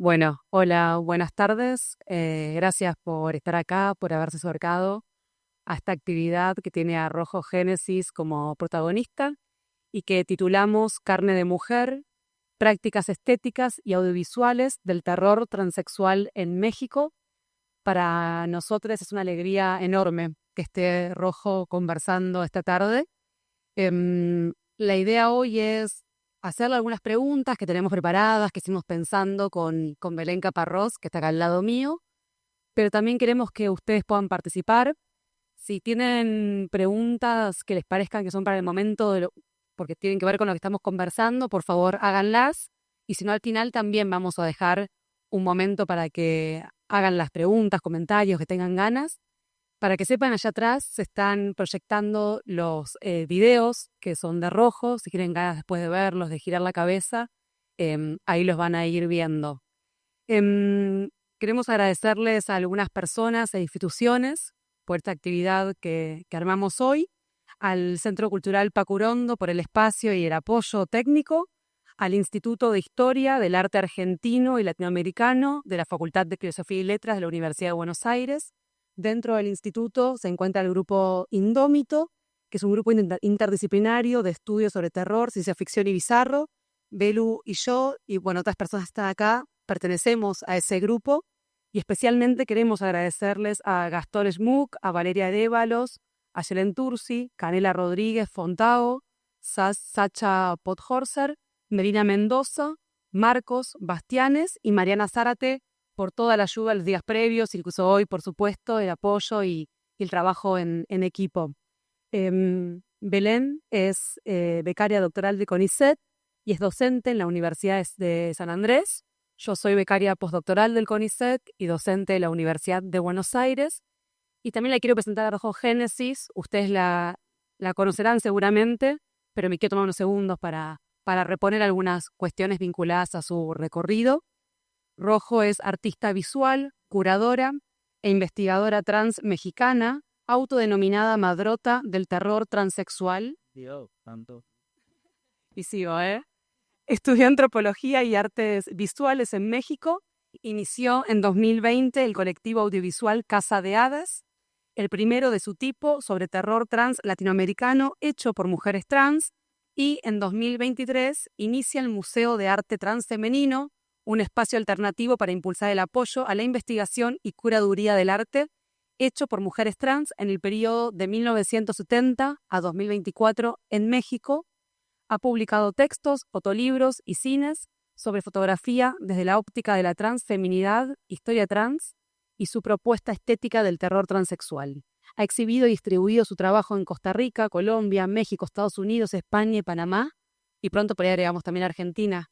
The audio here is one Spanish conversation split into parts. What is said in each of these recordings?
Bueno, hola, buenas tardes. Gracias por estar acá, por haberse acercado a esta actividad que tiene a Rojo Génesis como protagonista y que titulamos Carne de Mujer, prácticas estéticas y audiovisuales del terror transexual en México. Para nosotros es una alegría enorme que esté Rojo conversando esta tarde. La idea hoy es hacerle algunas preguntas que tenemos preparadas, que hicimos pensando con Belén Caparrós, que está acá al lado mío, pero también queremos que ustedes puedan participar. Si tienen preguntas que les parezcan que son para el momento, porque tienen que ver con lo que estamos conversando, por favor háganlas. Y si no, al final también vamos a dejar un momento para que hagan las preguntas, comentarios, que tengan ganas. Para que sepan, allá atrás se están proyectando los videos que son de Rojo. Si quieren ganas después de verlos, de girar la cabeza, ahí los van a ir viendo. Em, Queremos agradecerles a algunas personas e instituciones por esta actividad que armamos hoy, al Centro Cultural Pacurondo por el espacio y el apoyo técnico, al Instituto de Historia del Arte Argentino y Latinoamericano de la Facultad de Filosofía y Letras de la Universidad de Buenos Aires. Dentro del instituto se encuentra el grupo Indómito, que es un grupo interdisciplinario de estudios sobre terror, ciencia ficción y bizarro. Belu y yo, y bueno, otras personas que están acá, pertenecemos a ese grupo y especialmente queremos agradecerles a Gastón Schmuck, a Valeria Arévalos, a Yelen Tursi, Canela Rodríguez Fontao, Sacha Podhorser, Melina Mendoza, Marcos Bastianes y Mariana Zárate por toda la ayuda los días previos, incluso hoy, por supuesto, el apoyo y el trabajo en equipo. Belén es becaria doctoral de CONICET y es docente en la Universidad de San Andrés. Yo soy becaria postdoctoral del CONICET y docente de la Universidad de Buenos Aires. Y también la quiero presentar a Rojo Génesis. Ustedes la conocerán seguramente, pero me quiero tomar unos segundos para reponer algunas cuestiones vinculadas a su recorrido. Rojo es artista visual, curadora e investigadora trans mexicana, autodenominada madrota del terror transexual. Dios, tanto. Y sigo, ¿eh? Estudió antropología y artes visuales en México. Inició en 2020 el colectivo audiovisual Casa de Hadas, el primero de su tipo sobre terror trans latinoamericano hecho por mujeres trans. Y en 2023 inicia el Museo de Arte Trans Femenino, un espacio alternativo para impulsar el apoyo a la investigación y curaduría del arte hecho por mujeres trans en el periodo de 1970 a 2024 en México. Ha publicado textos, fotolibros y cines sobre fotografía desde la óptica de la transfeminidad, historia trans y su propuesta estética del terror transexual. Ha exhibido y distribuido su trabajo en Costa Rica, Colombia, México, Estados Unidos, España y Panamá, y pronto por ahí agregamos también Argentina.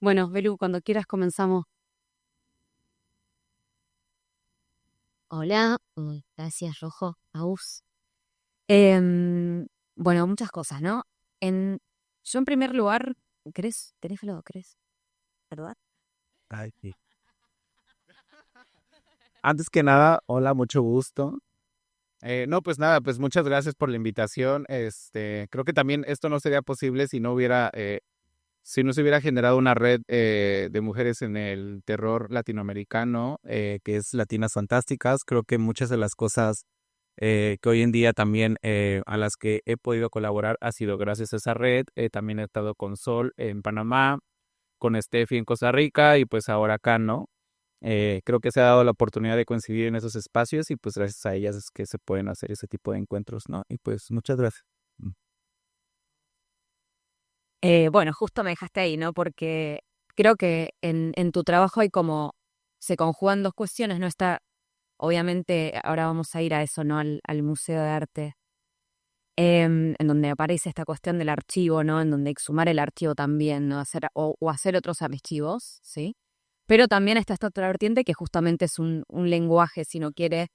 Bueno, Belu, cuando quieras comenzamos. Hola, gracias Rojo, Aus. Em, bueno, muchas cosas, ¿no? En, yo en primer lugar, ¿Tenés flo? ¿Crees? ¿Verdad? Ay, sí. Antes que nada, hola, mucho gusto. No, pues nada, pues muchas gracias por la invitación. Creo que también esto no sería posible si no se hubiera generado una red de mujeres en el terror latinoamericano, que es Latinas Fantásticas. Creo que muchas de las cosas que hoy en día también a las que he podido colaborar ha sido gracias a esa red. También he estado con Sol en Panamá, con Steffi en Costa Rica y pues ahora acá, ¿no? Creo que se ha dado la oportunidad de coincidir en esos espacios y pues gracias a ellas es que se pueden hacer ese tipo de encuentros, ¿no? Y pues muchas gracias. Mm. Bueno, justo me dejaste ahí, ¿no? Porque creo que en tu trabajo hay como, se conjugan dos cuestiones, ¿no? Está, obviamente, ahora vamos a ir a eso, ¿no? Al Museo de Arte, en donde aparece esta cuestión del archivo, ¿no? En donde exhumar el archivo también, ¿no? O hacer otros archivos, ¿sí? Pero también está esta otra vertiente que justamente es un lenguaje, si no quiere,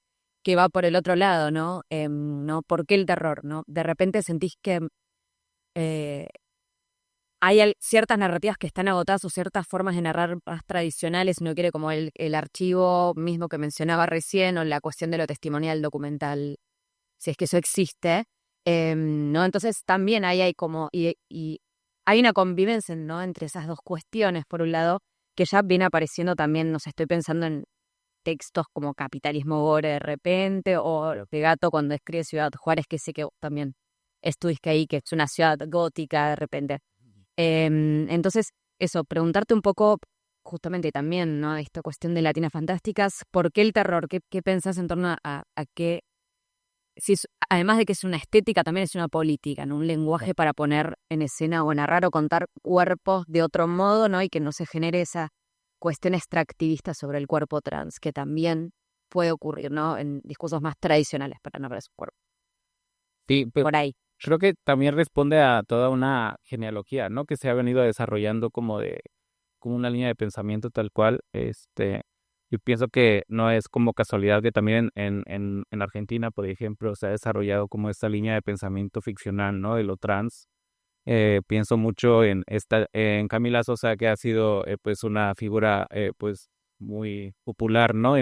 que va por el otro lado, ¿no? ¿No? ¿Por qué el terror, no? De repente sentís que eh, hay ciertas narrativas que están agotadas o ciertas formas de narrar más tradicionales, si no quiere, como el archivo mismo que mencionaba recién, o la cuestión de lo testimonial documental, si es que eso existe, ¿no? Entonces también ahí hay como, y hay una convivencia, ¿no? Entre esas dos cuestiones, por un lado, que ya viene apareciendo también, no sé, estoy pensando en textos como Capitalismo Gore de repente, o Gato cuando escribe Ciudad Juárez, que sé que también estuviste ahí, que es una ciudad gótica de repente. Entonces, eso, preguntarte un poco justamente también, ¿no? Esta cuestión de Latinas Fantásticas, ¿por qué el terror? ¿Qué pensás en torno a qué? Si además de que es una estética, también es una política, ¿no? Un lenguaje para poner en escena o narrar o contar cuerpos de otro modo, ¿no? Y que no se genere esa cuestión extractivista sobre el cuerpo trans, que también puede ocurrir, ¿no? En discursos más tradicionales para narrar su cuerpo. Sí, pero Por ahí. creo que también responde a toda una genealogía, ¿no? Que se ha venido desarrollando como una línea de pensamiento tal cual. Yo pienso que no es como casualidad que también en Argentina, por ejemplo, se ha desarrollado como esta línea de pensamiento ficcional, ¿no? De lo trans. Pienso mucho en Camila Sosa, que ha sido pues una figura pues muy popular, ¿no?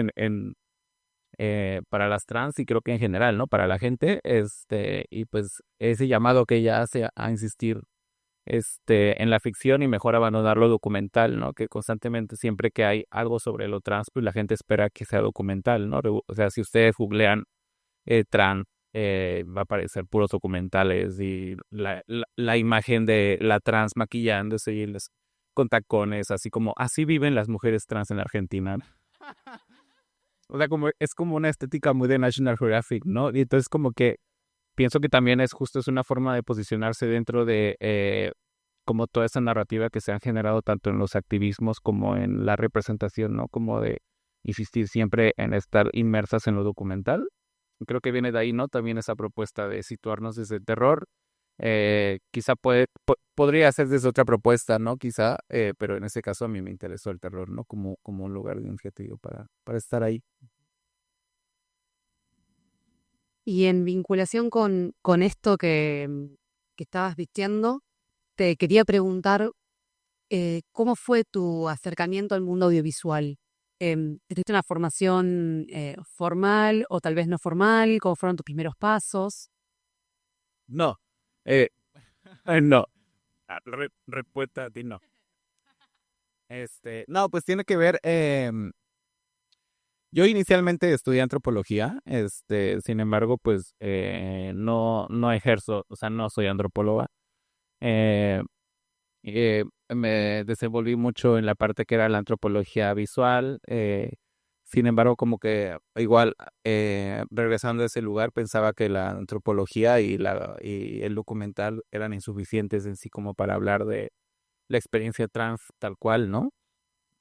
Para las trans y creo que en general, ¿no? Para la gente, y pues ese llamado que ella hace a insistir en la ficción y mejor abandonar lo documental, ¿no? Que constantemente siempre que hay algo sobre lo trans, pues la gente espera que sea documental, ¿no? O sea, si ustedes googlean trans, va a aparecer puros documentales y la imagen de la trans maquillándose con tacones, así como así viven las mujeres trans en la Argentina. O sea, es como una estética muy de National Geographic, ¿no? Y entonces como que pienso que también es una forma de posicionarse dentro de como toda esa narrativa que se han generado tanto en los activismos como en la representación, ¿no? Como de insistir siempre en estar inmersas en lo documental. Creo que viene de ahí, ¿no? También esa propuesta de situarnos desde el terror. Quizá podría ser desde otra propuesta, ¿no? Quizá, pero en ese caso a mí me interesó el terror, ¿no? Como un lugar de objetivo para estar ahí. Y en vinculación con esto que estabas vistiendo, te quería preguntar cómo fue tu acercamiento al mundo audiovisual. ¿Tuviste una formación formal o tal vez no formal? ¿Cómo fueron tus primeros pasos? No, eh, no. Respuesta a ti no. No, pues tiene que ver. Yo inicialmente estudié antropología, sin embargo, pues no ejerzo, o sea, no soy antropóloga. Eh, Me desenvolví mucho en la parte que era la antropología visual. Sin embargo, como que igual regresando a ese lugar, pensaba que la antropología y el documental eran insuficientes en sí como para hablar de la experiencia trans tal cual, ¿no?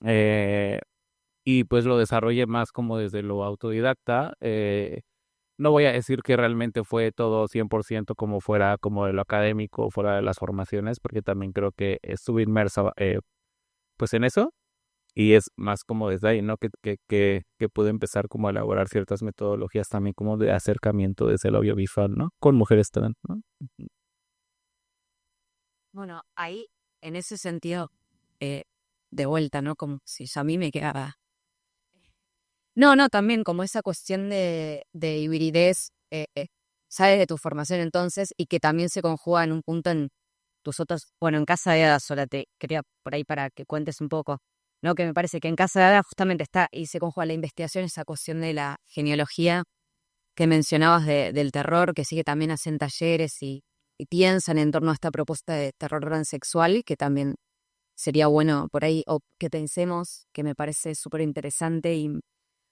Eh, y pues lo desarrollé más como desde lo autodidacta. No voy a decir que realmente fue todo 100% como fuera como de lo académico, fuera de las formaciones, porque también creo que estuve inmersa pues en eso y es más como desde ahí, ¿no? Que pude empezar como a elaborar ciertas metodologías también como de acercamiento desde el audiovisual, ¿no? Con mujeres trans, ¿no? Bueno, ahí, en ese sentido, eh, de vuelta, ¿no? Como si a mí me quedaba. No, también como esa cuestión de hibridez, sale de tu formación entonces y que también se conjuga en un punto en tus otros, bueno, en Casa de Hada sola te quería por ahí para que cuentes un poco, ¿no? Que me parece que en Casa de Hada justamente está y se conjuga la investigación, esa cuestión de la genealogía que mencionabas del terror, que sí que también hacen talleres y piensan en torno a esta propuesta de terror transexual, que también sería bueno por ahí, o que pensemos, que me parece súper interesante.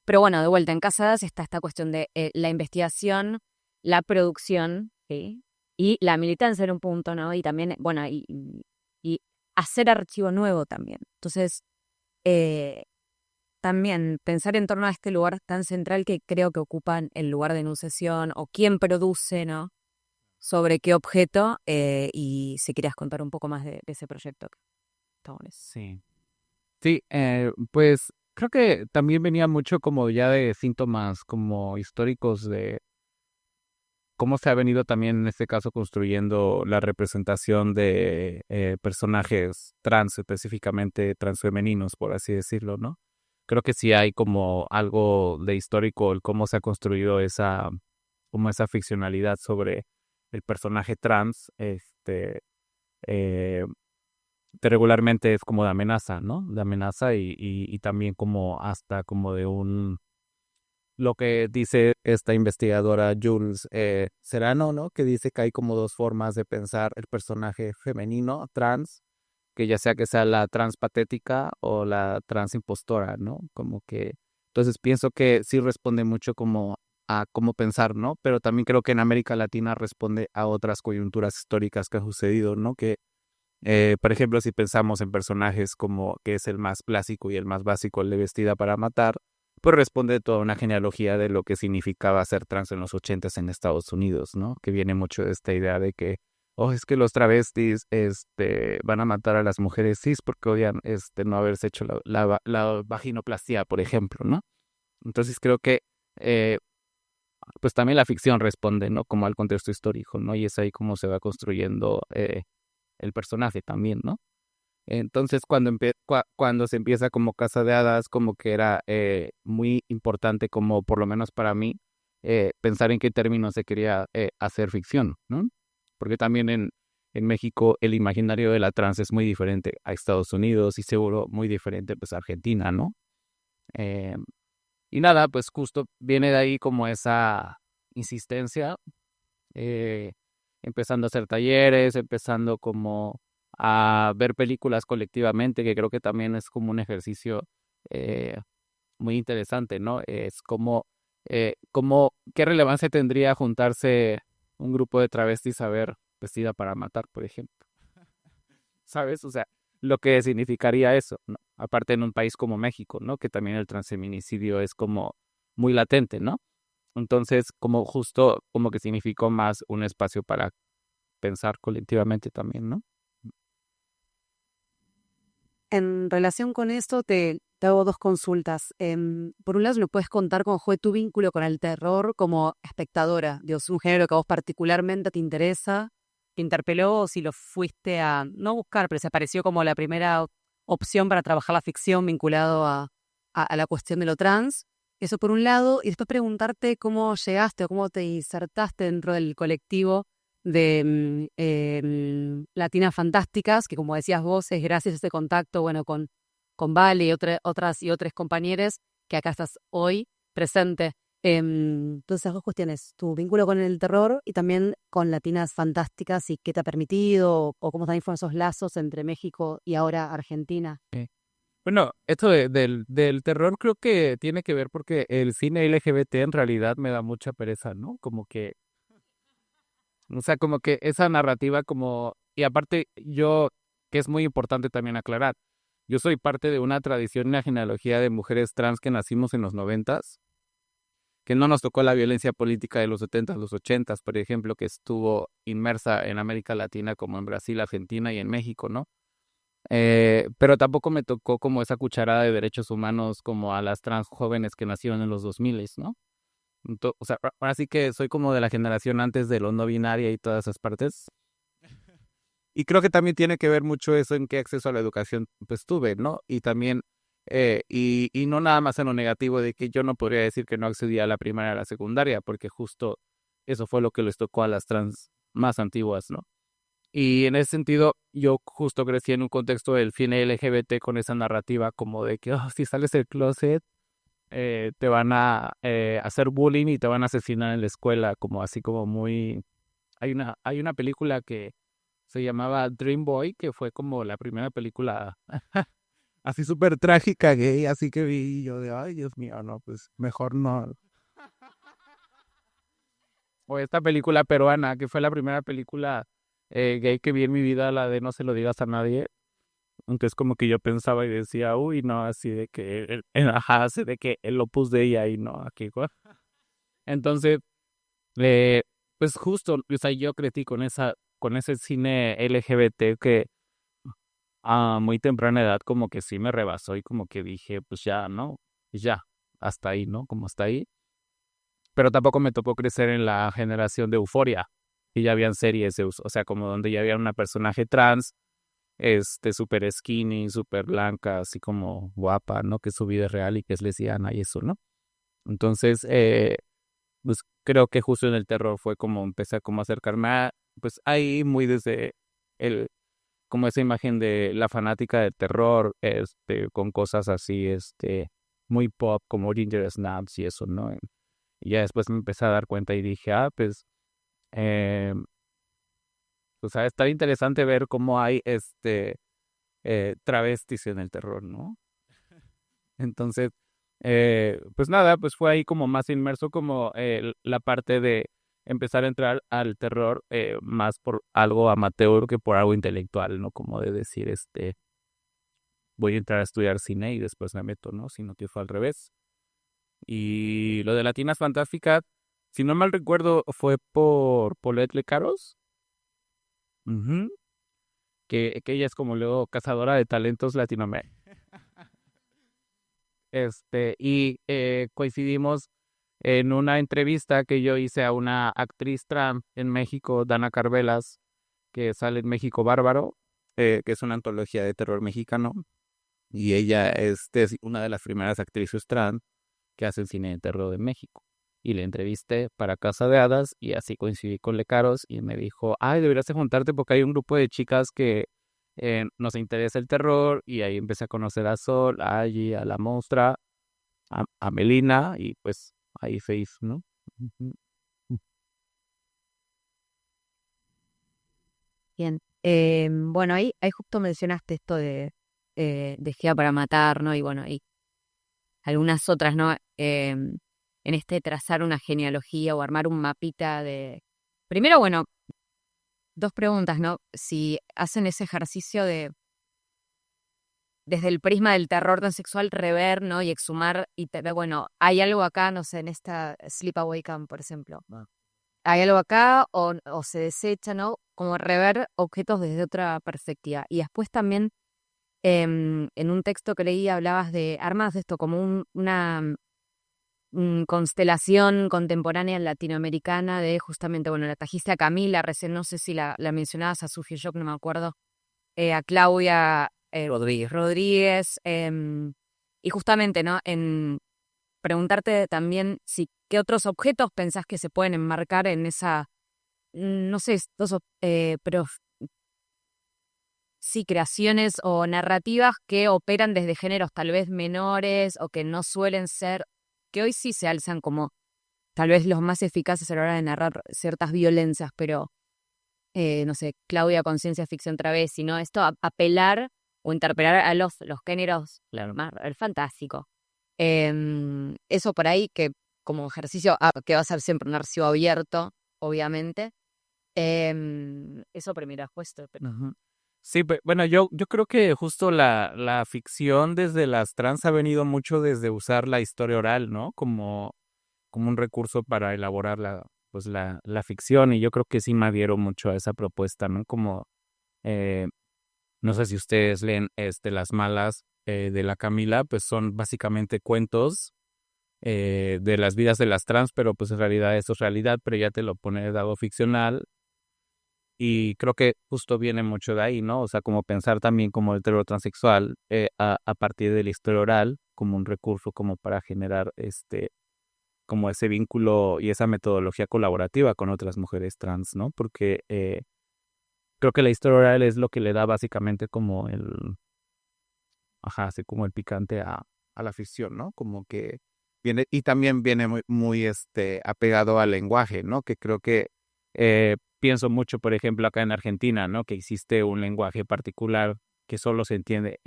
Pero bueno, de vuelta, en Casadas está esta cuestión de la investigación, la producción, ¿sí? Y la militancia en un punto, ¿no? Y también, bueno, y hacer archivo nuevo también. Entonces, eh, también pensar en torno a este lugar tan central que creo que ocupan el lugar de enunciación o quién produce, ¿no? Sobre qué objeto, y si querías contar un poco más de ese proyecto. Está bueno. Sí. Sí, pues creo que también venía mucho como ya de síntomas como históricos de cómo se ha venido también en este caso construyendo la representación de personajes trans, específicamente transfemeninos, por así decirlo, ¿no? Creo que sí hay como algo de histórico el cómo se ha construido como esa ficcionalidad sobre el personaje trans, eh, regularmente es como de amenaza, ¿no? De amenaza y también como hasta como de lo que dice esta investigadora Jules Serrano, ¿no? Que dice que hay como dos formas de pensar el personaje femenino trans, que ya sea que sea la trans patética o la trans impostora, ¿no? Como que, entonces pienso que sí responde mucho como a cómo pensar, ¿no? Pero también creo que en América Latina responde a otras coyunturas históricas que han sucedido, ¿no? Que, por ejemplo, si pensamos en personajes como que es el más clásico y el más básico, el de Vestida para Matar, pues responde toda una genealogía de lo que significaba ser trans en los 80s en Estados Unidos, ¿no? Que viene mucho de esta idea de que, oh, es que los travestis, van a matar a las mujeres cis porque odian, no haberse hecho la vaginoplastia, por ejemplo, ¿no? Entonces creo que, eh, pues también la ficción responde, ¿no? Como al contexto histórico, ¿no? Y es ahí como se va construyendo el personaje también, ¿no? Entonces, cuando se empieza como Casa de Hadas, como que era muy importante, como por lo menos para mí, pensar en qué términos se quería hacer ficción, ¿no? Porque también en México el imaginario de la trans es muy diferente a Estados Unidos y seguro muy diferente pues a Argentina, ¿no? Eh, y nada, pues justo viene de ahí como esa insistencia, eh, empezando a hacer talleres, empezando como a ver películas colectivamente, que creo que también es como un ejercicio eh, muy interesante, ¿no? Es qué relevancia tendría juntarse un grupo de travestis a ver Vestida para Matar, por ejemplo, ¿sabes? O sea, lo que significaría eso, ¿no? Aparte en un país como México, ¿no? Que también el transfeminicidio es como muy latente, ¿no? Entonces, como justo, como que significó más un espacio para pensar colectivamente también, ¿no? En relación con esto, te hago dos consultas. Por un lado, ¿me puedes contar cómo fue tu vínculo con el terror como espectadora? Dios, un género que a vos particularmente te interesa, te interpeló, o si lo fuiste a no buscar, pero se apareció como la primera opción para trabajar la ficción vinculado a la cuestión de lo trans. Eso por un lado, y después preguntarte cómo llegaste o cómo te insertaste dentro del colectivo de Latinas Fantásticas, que como decías vos, es gracias a ese contacto, bueno, con Vale y otras y otros compañeros que acá estás hoy presente. Entonces, dos cuestiones, tu vínculo con el terror y también con Latinas Fantásticas y qué te ha permitido o cómo también fueron esos lazos entre México y ahora Argentina. Sí. Bueno, esto del terror creo que tiene que ver porque el cine LGBT en realidad me da mucha pereza, ¿no? Como que, o sea, como que esa narrativa como, y aparte yo, que es muy importante también aclarar, yo soy parte de una tradición y una genealogía de mujeres trans que nacimos en los 90s, que no nos tocó la violencia política de los 70s, los 80s, por ejemplo, que estuvo inmersa en América Latina como en Brasil, Argentina y en México, ¿no? Pero tampoco me tocó como esa cucharada de derechos humanos como a las trans jóvenes que nacieron en los 2000, ¿no? O sea, ahora sí que soy como de la generación antes de lo no binaria y todas esas partes. Y creo que también tiene que ver mucho eso en qué acceso a la educación pues tuve, ¿no? Y también, y no nada más en lo negativo de que yo no podría decir que no accedía a la primaria y a la secundaria, porque justo eso fue lo que les tocó a las trans más antiguas, ¿no? Y en ese sentido, yo justo crecí en un contexto del cine LGBT con esa narrativa como de que oh, si sales del closet, te van a hacer bullying y te van a asesinar en la escuela, como así como muy... hay una película que se llamaba Dream Boy, que fue como la primera película así súper trágica gay, así que vi yo de, ay, Dios mío, no, pues mejor no. O esta película peruana, que fue la primera película gay que vi en mi vida, la de No se lo digas a nadie. Entonces como que yo pensaba y decía, uy, no, así de que, ajá, así de que el Opus Dei ahí, no, aquí, entonces, eh, pues justo, o sea, yo crecí con ese cine LGBT que a muy temprana edad como que sí me rebasó y como que dije, pues ya, ¿no? Y ya, hasta ahí, ¿no? Como hasta ahí. Pero tampoco me tocó crecer en la generación de Euforia, y ya habían series, o sea, como donde ya había una personaje trans, súper skinny, súper blanca, así como guapa, ¿no? Que su vida es real y que es lesbiana y eso, ¿no? Entonces, pues creo que justo en el terror fue como empecé a como acercarme a, pues ahí muy desde el como esa imagen de la fanática del terror, con cosas así, muy pop, como Ginger Snaps y eso, ¿no? Y ya después me empecé a dar cuenta y dije, pues, eh, o sea, está interesante ver cómo hay, travestis en el terror, ¿no? Entonces, pues nada, pues fue ahí como más inmerso como la parte de empezar a entrar al terror más por algo amateur que por algo intelectual, ¿no? Como de decir, voy a entrar a estudiar cine y después me meto, ¿no? Sino que fue al revés. Y lo de Latinas Fantásticas, si no mal recuerdo, fue por Paulette Lecaros, ujú, que ella es como luego cazadora de talentos latinoamericanos. Y coincidimos en una entrevista que yo hice a una actriz trans en México, Dana Carvelas, que sale en México Bárbaro, que es una antología de terror mexicano. Y ella es una de las primeras actrices trans que hacen cine de terror de México. Y le entrevisté para Casa de Hadas y así coincidí con Lecaros y me dijo, ay, deberías de juntarte porque hay un grupo de chicas que nos interesa el terror y ahí empecé a conocer a Sol, a Angie, a la Monstra, a Melina y pues ahí Faith, ¿no? Ujú. Bien. Bueno, ahí justo mencionaste esto de Gea para matar, ¿no? Y bueno, y algunas otras, ¿no? En este trazar una genealogía o armar un mapita de... Primero, bueno, dos preguntas, ¿no? Si hacen ese ejercicio de, desde el prisma del terror transexual, rever, ¿no? Y exhumar y bueno, hay algo acá, no sé, en esta Sleepaway Camp, por ejemplo. Hay algo acá o se desecha, ¿no? Como rever objetos desde otra perspectiva. Y después también, en un texto que leí, hablabas de armas de esto como una constelación contemporánea latinoamericana de justamente, bueno, la trajiste a Camila, recién no sé si la mencionabas, a Sufía Shock, no me acuerdo, a Claudia Rodríguez, y justamente, ¿no? En preguntarte también si qué otros objetos pensás que se pueden enmarcar en esa, no sé, pero sí, creaciones o narrativas que operan desde géneros tal vez menores o que no suelen ser, que hoy sí se alzan como tal vez los más eficaces a la hora de narrar ciertas violencias, pero no sé, Claudia con ciencia ficción travesti, ¿no? Esto apelar o interpelar a los géneros, claro, más el fantástico. Eso por ahí que como ejercicio, que va a ser siempre un archivo abierto, obviamente. Eso primero, puesto. Ujú. Sí, bueno, yo creo que justo la ficción desde las trans ha venido mucho desde usar la historia oral, ¿no? Como un recurso para elaborar pues la ficción, y yo creo que sí me adhiero mucho a esa propuesta, ¿no? Como, eh, no sé si ustedes leen Las Malas de la Camila, pues son básicamente cuentos de las vidas de las trans, pero pues en realidad eso es realidad, pero ya te lo pone de dado ficcional. Y creo que justo viene mucho de ahí, ¿no? O sea, como pensar también como el terror transexual a partir de la historia oral, como un recurso como para generar como ese vínculo y esa metodología colaborativa con otras mujeres trans, ¿no? Porque creo que la historia oral es lo que le da básicamente como así como el picante a la ficción, ¿no? Como que viene, y también viene muy apegado al lenguaje, ¿no? Que creo que pienso mucho, por ejemplo, acá en Argentina, ¿no? Que existe un lenguaje particular que solo se entiende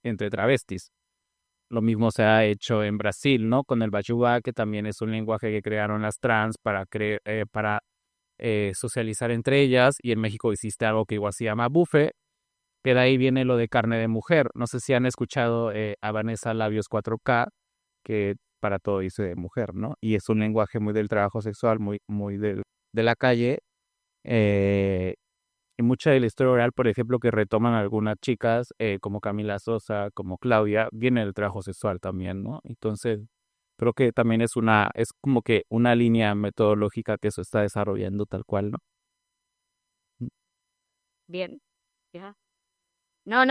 entre travestis. Lo mismo se ha hecho en Brasil, ¿no? Con el Bachubá, que también es un lenguaje que crearon las trans para socializar entre ellas, y en México existe algo que igual se llama bufe, que de ahí viene lo de carne de mujer. No sé si han escuchado a Vanessa Labios 4K, que para todo dice de mujer, ¿no? Y es un lenguaje muy del trabajo sexual, muy de la calle. eh, y mucha de la historia oral, por ejemplo, que retoman algunas chicas, como Camila Sosa, como Claudia, viene del trabajo sexual también, ¿no? Entonces, creo que también es como que una línea metodológica que se está desarrollando tal cual, ¿no? Bien. Ya. No,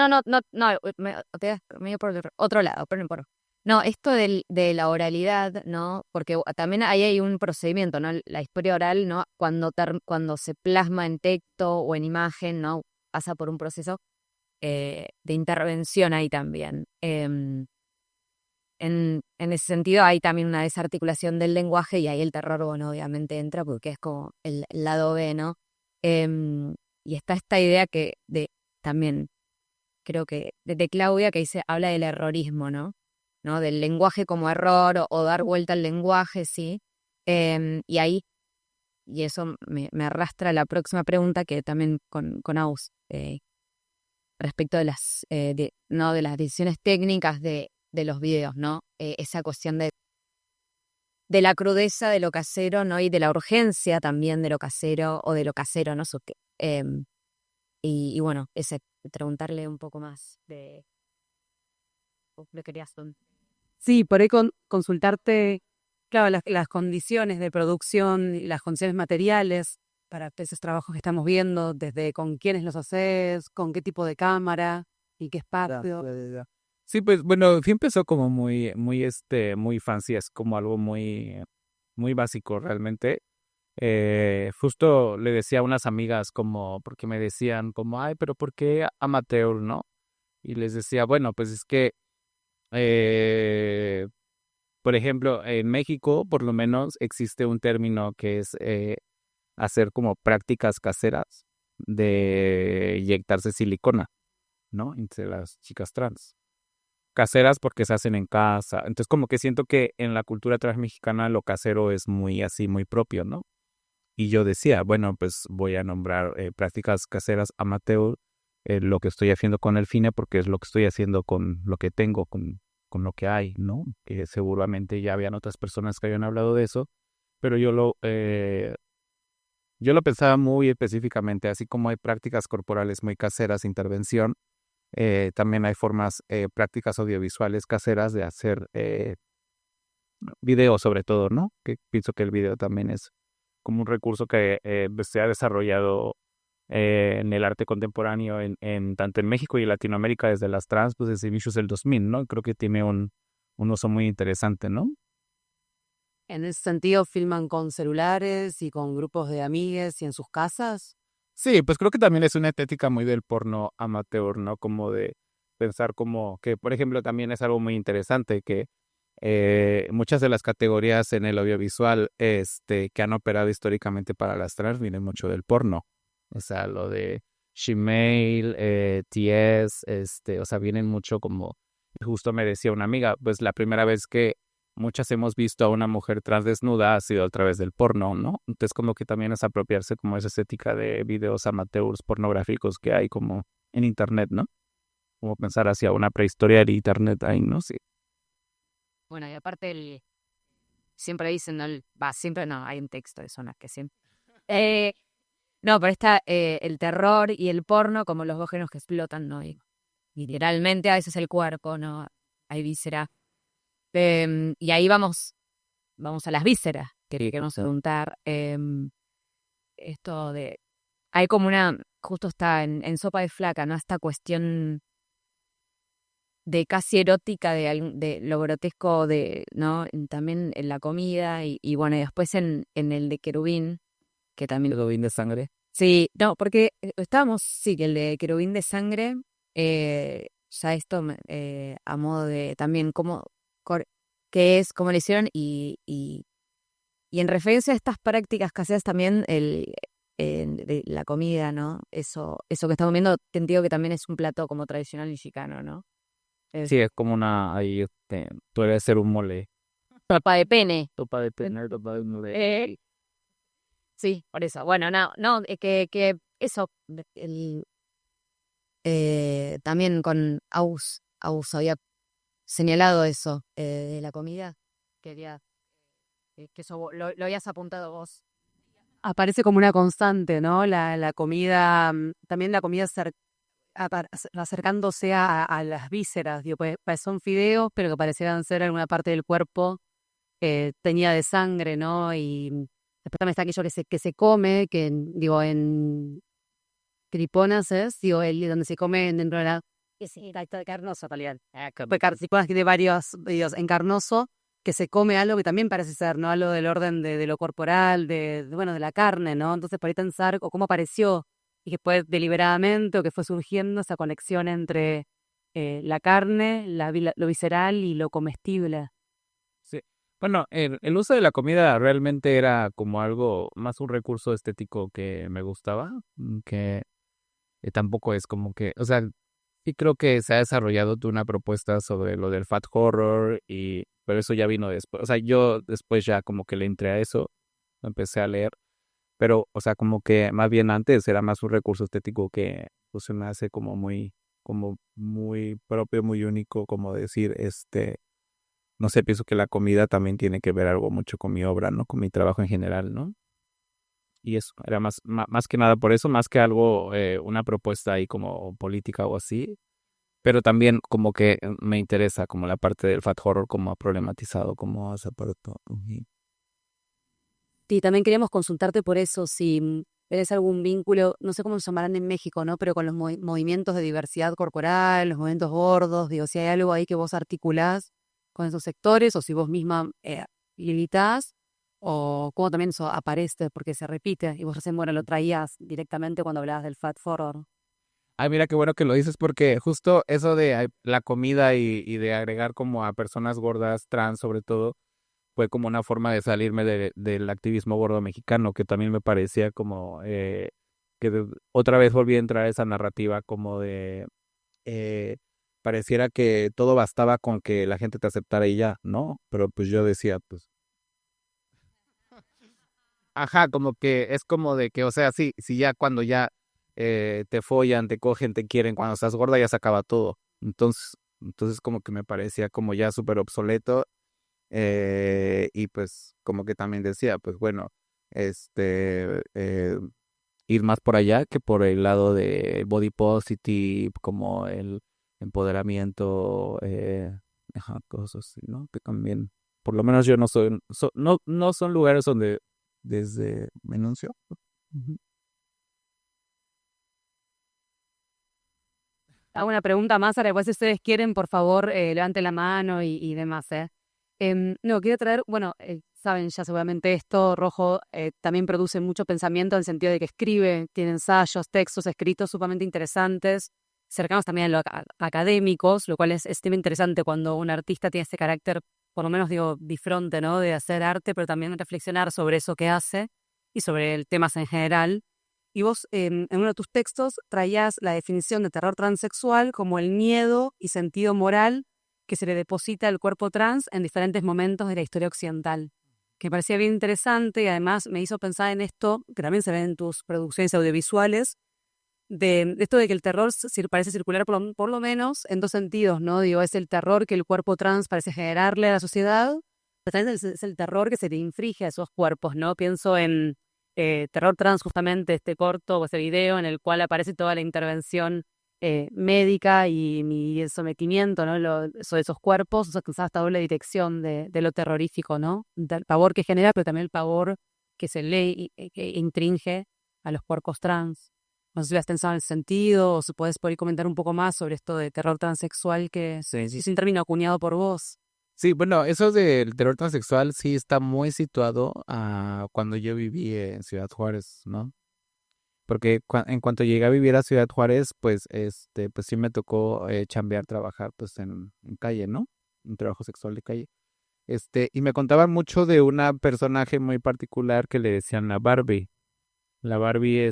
me iba por otro lado, pero no importa. No, esto de la oralidad, ¿no? Porque también ahí hay un procedimiento, ¿no? La historia oral, ¿no? Cuando se plasma en texto o en imagen, ¿no? pasa por un proceso de intervención ahí también. En ese sentido hay también una desarticulación del lenguaje y ahí el terror, bueno, obviamente entra porque es como el lado B, ¿no? Y está esta idea también, creo que de Claudia, que habla del errorismo, ¿no? ¿No? Del lenguaje como error o dar vuelta al lenguaje, sí. Y ahí, y eso me arrastra a la próxima pregunta que también con Aus, respecto de ¿no? de las decisiones técnicas de los videos, ¿no? Esa cuestión de la crudeza de lo casero, ¿no? Y de la urgencia también de lo casero o de lo casero, ¿no? Y bueno, preguntarle un poco más de... ¿Vos le querías? Sí, por ahí consultarte, claro, las condiciones de producción y las condiciones materiales para esos trabajos que estamos viendo, desde con quiénes los haces, con qué tipo de cámara y qué espacio. Sí, pues bueno, sí empezó como muy fancy, es como algo muy básico realmente. Justo le decía a unas amigas como, porque me decían como, ay, pero ¿por qué amateur, no? Y les decía, bueno, pues es que, eh, por ejemplo, en México por lo menos existe un término que es hacer como prácticas caseras de inyectarse silicona, ¿no? Entre las chicas trans. Caseras porque se hacen en casa. Entonces como que siento que en la cultura transmexicana lo casero es muy así, muy propio, ¿no? Y yo decía, bueno, pues voy a nombrar prácticas caseras amateur, lo que estoy haciendo con el cine, porque es lo que estoy haciendo con lo que tengo, con lo que hay, ¿no? Seguramente ya habían otras personas que habían hablado de eso, pero yo lo pensaba muy específicamente, así como hay prácticas corporales muy caseras, intervención, también hay formas, prácticas audiovisuales caseras de hacer video sobre todo, ¿no? Que pienso que el video también es como un recurso que se ha desarrollado en el arte contemporáneo tanto en México y Latinoamérica desde las trans, pues desde inicios del 2000, ¿no? Creo que tiene un uso muy interesante, ¿no? En ese sentido, filman con celulares y con grupos de amigues y en sus casas. Sí, pues creo que también es una estética muy del porno amateur, ¿no? Como de pensar como que, por ejemplo, también es algo muy interesante que muchas de las categorías en el audiovisual que han operado históricamente para las trans vienen mucho del porno. O sea, lo de Shemale, TS, o sea, vienen mucho como, justo me decía una amiga, pues la primera vez que muchas hemos visto a una mujer trans desnuda ha sido a través del porno, ¿no? Entonces como que también es apropiarse como esa estética de videos amateurs pornográficos que hay como en internet, ¿no? Como pensar hacia una prehistoria del internet ahí, ¿no? Sí. Bueno, y aparte siempre dicen, siempre no, hay un texto de zonas que siempre... no, pero está el terror y el porno como los dos géneros que explotan, ¿no? Y literalmente a veces el cuerpo, ¿no? Hay vísceras. Y ahí vamos a las vísceras, que queremos preguntar. Esto de... Hay como justo está en Sopa de Flaca, ¿no? Esta cuestión de casi erótica de lo grotesco ¿no? También en la comida y bueno, y después en el de Querubín, que también... ¿Querubín de sangre? Sí, no, porque sí, que el de Querubín de sangre, ya esto a modo de también qué es, cómo lo hicieron y en referencia a estas prácticas caseras también de la comida, ¿no? Eso que estamos viendo, te entiendo que también es un plato como tradicional mexicano, ¿no? Sí, es como ahí, puede ser un mole. Sopa de pene. Sopa de pene, sopa de mole. Sí, por eso. Bueno, no, que eso, también con Aus había señalado eso de la comida. Quería que eso lo habías apuntado vos. Aparece como una constante, ¿no? La comida, también la comida acercándose a las vísceras, digo, pues son fideos, pero que parecieran ser alguna parte del cuerpo teñida de sangre, ¿no? Y después también está aquello que se come, que digo, en criponas es, digo, donde se come dentro de la... Que sí, está carnoso, realidad. Criponas de varios videos en carnoso, que se come algo que también parece ser, ¿no? Algo del orden de lo corporal, bueno, de la carne, ¿no? Entonces, por ahí pensar o cómo apareció y que fue deliberadamente o que fue surgiendo esa conexión entre la carne, lo visceral y lo comestible. Sí. Bueno, el uso de la comida realmente era como algo más un recurso estético que me gustaba, que tampoco es como que, o sea, sí creo que se ha desarrollado tú una propuesta sobre lo del fat horror pero eso ya vino después, o sea, yo después ya como que le entré a eso, lo empecé a leer, pero, o sea, como que más bien antes era más un recurso estético que pues se me hace como muy propio, muy único, como decir, no sé, pienso que la comida también tiene que ver algo mucho con mi obra, ¿no? Con mi trabajo en general, ¿no? Y eso, era más que nada por eso, más que algo, una propuesta ahí como política o así, pero también como que me interesa como la parte del fat horror, como ha problematizado, como esa parte. Ujú. Y también queríamos consultarte por eso, si ves algún vínculo, no sé cómo se llamarán en México, ¿no? Pero con los movimientos de diversidad corporal, los movimientos gordos, digo, si hay algo ahí que vos articulás con esos sectores o si vos misma militás o cómo también eso aparece porque se repite y vos recién, bueno, lo traías directamente cuando hablabas del fat forward. Ay, mira qué bueno que lo dices porque justo eso de la comida y de agregar como a personas gordas, trans sobre todo, fue como una forma de salirme del activismo gordo mexicano, que también me parecía como otra vez volví a entrar a esa narrativa como de eh, pareciera que todo bastaba con que la gente te aceptara y ya, ¿no? Pero pues yo decía, pues, ajá, como que es como de que, o sea, sí, si ya cuando ya te follan, te cogen, te quieren, cuando estás gorda ya se acaba todo. Entonces como que me parecía como ya súper obsoleto y pues como que también decía, pues bueno, ir más por allá que por el lado de body positive, como el empoderamiento, ajá, cosas así, ¿no? Que también, por lo menos yo no soy, no son lugares donde desde me anuncio. Ujú. Hago una pregunta más, ahora después si ustedes quieren, por favor, levanten la mano y demás, ¿eh? No, quiero traer, bueno, saben ya seguramente esto, Rojo también produce mucho pensamiento en el sentido de que escribe, tiene ensayos, textos escritos sumamente interesantes, cercanos también a lo académicos, lo cual es tema interesante cuando un artista tiene ese carácter, por lo menos digo, bifronte, ¿no? De hacer arte, pero también reflexionar sobre eso que hace y sobre el temas en general. Y vos en uno de tus textos traías la definición de terror transexual como el miedo y sentido moral que se le deposita al cuerpo trans en diferentes momentos de la historia occidental, que me parecía bien interesante y además me hizo pensar en esto, que también se ve en tus producciones audiovisuales, de esto de que el terror parece circular por lo menos en dos sentidos, ¿no? Digo, es el terror que el cuerpo trans parece generarle a la sociedad, pero también es el terror que se le inflige a esos cuerpos, ¿no? Pienso en Terror Trans, justamente este corto o ese video en el cual aparece toda la intervención médica y el sometimiento, ¿no? De esos cuerpos, o sea, quizás esta doble dirección de lo terrorífico, ¿no? Del pavor que genera, pero también el pavor que se le que intringe a los cuerpos trans. No sé si has pensado en el sentido o si puedes por ahí comentar un poco más sobre esto de terror transexual que Sí, sí. es un término acuñado por vos. Sí, bueno, eso del terror transexual sí está muy situado a cuando yo viví en Ciudad Juárez, ¿no? Porque en cuanto llegué a vivir a Ciudad Juárez, pues, pues sí me tocó chambear, trabajar, pues, en calle, ¿no? Un trabajo sexual de calle. Y me contaban mucho de una personaje muy particular que le decían la Barbie. La Barbie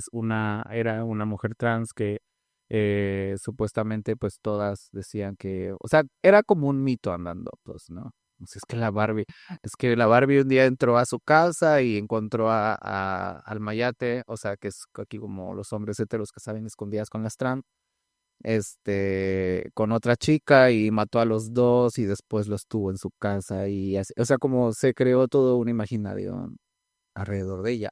era una mujer trans que supuestamente, pues, todas decían que, o sea, era como un mito andando, pues, ¿no? O sea, es que la Barbie un día entró a su casa y encontró al Mayate, o sea, que es aquí como los hombres heteros que saben escondidas con las trans, con otra chica y mató a los dos y después los tuvo en su casa y así, o sea, como se creó todo un imaginario alrededor de ella.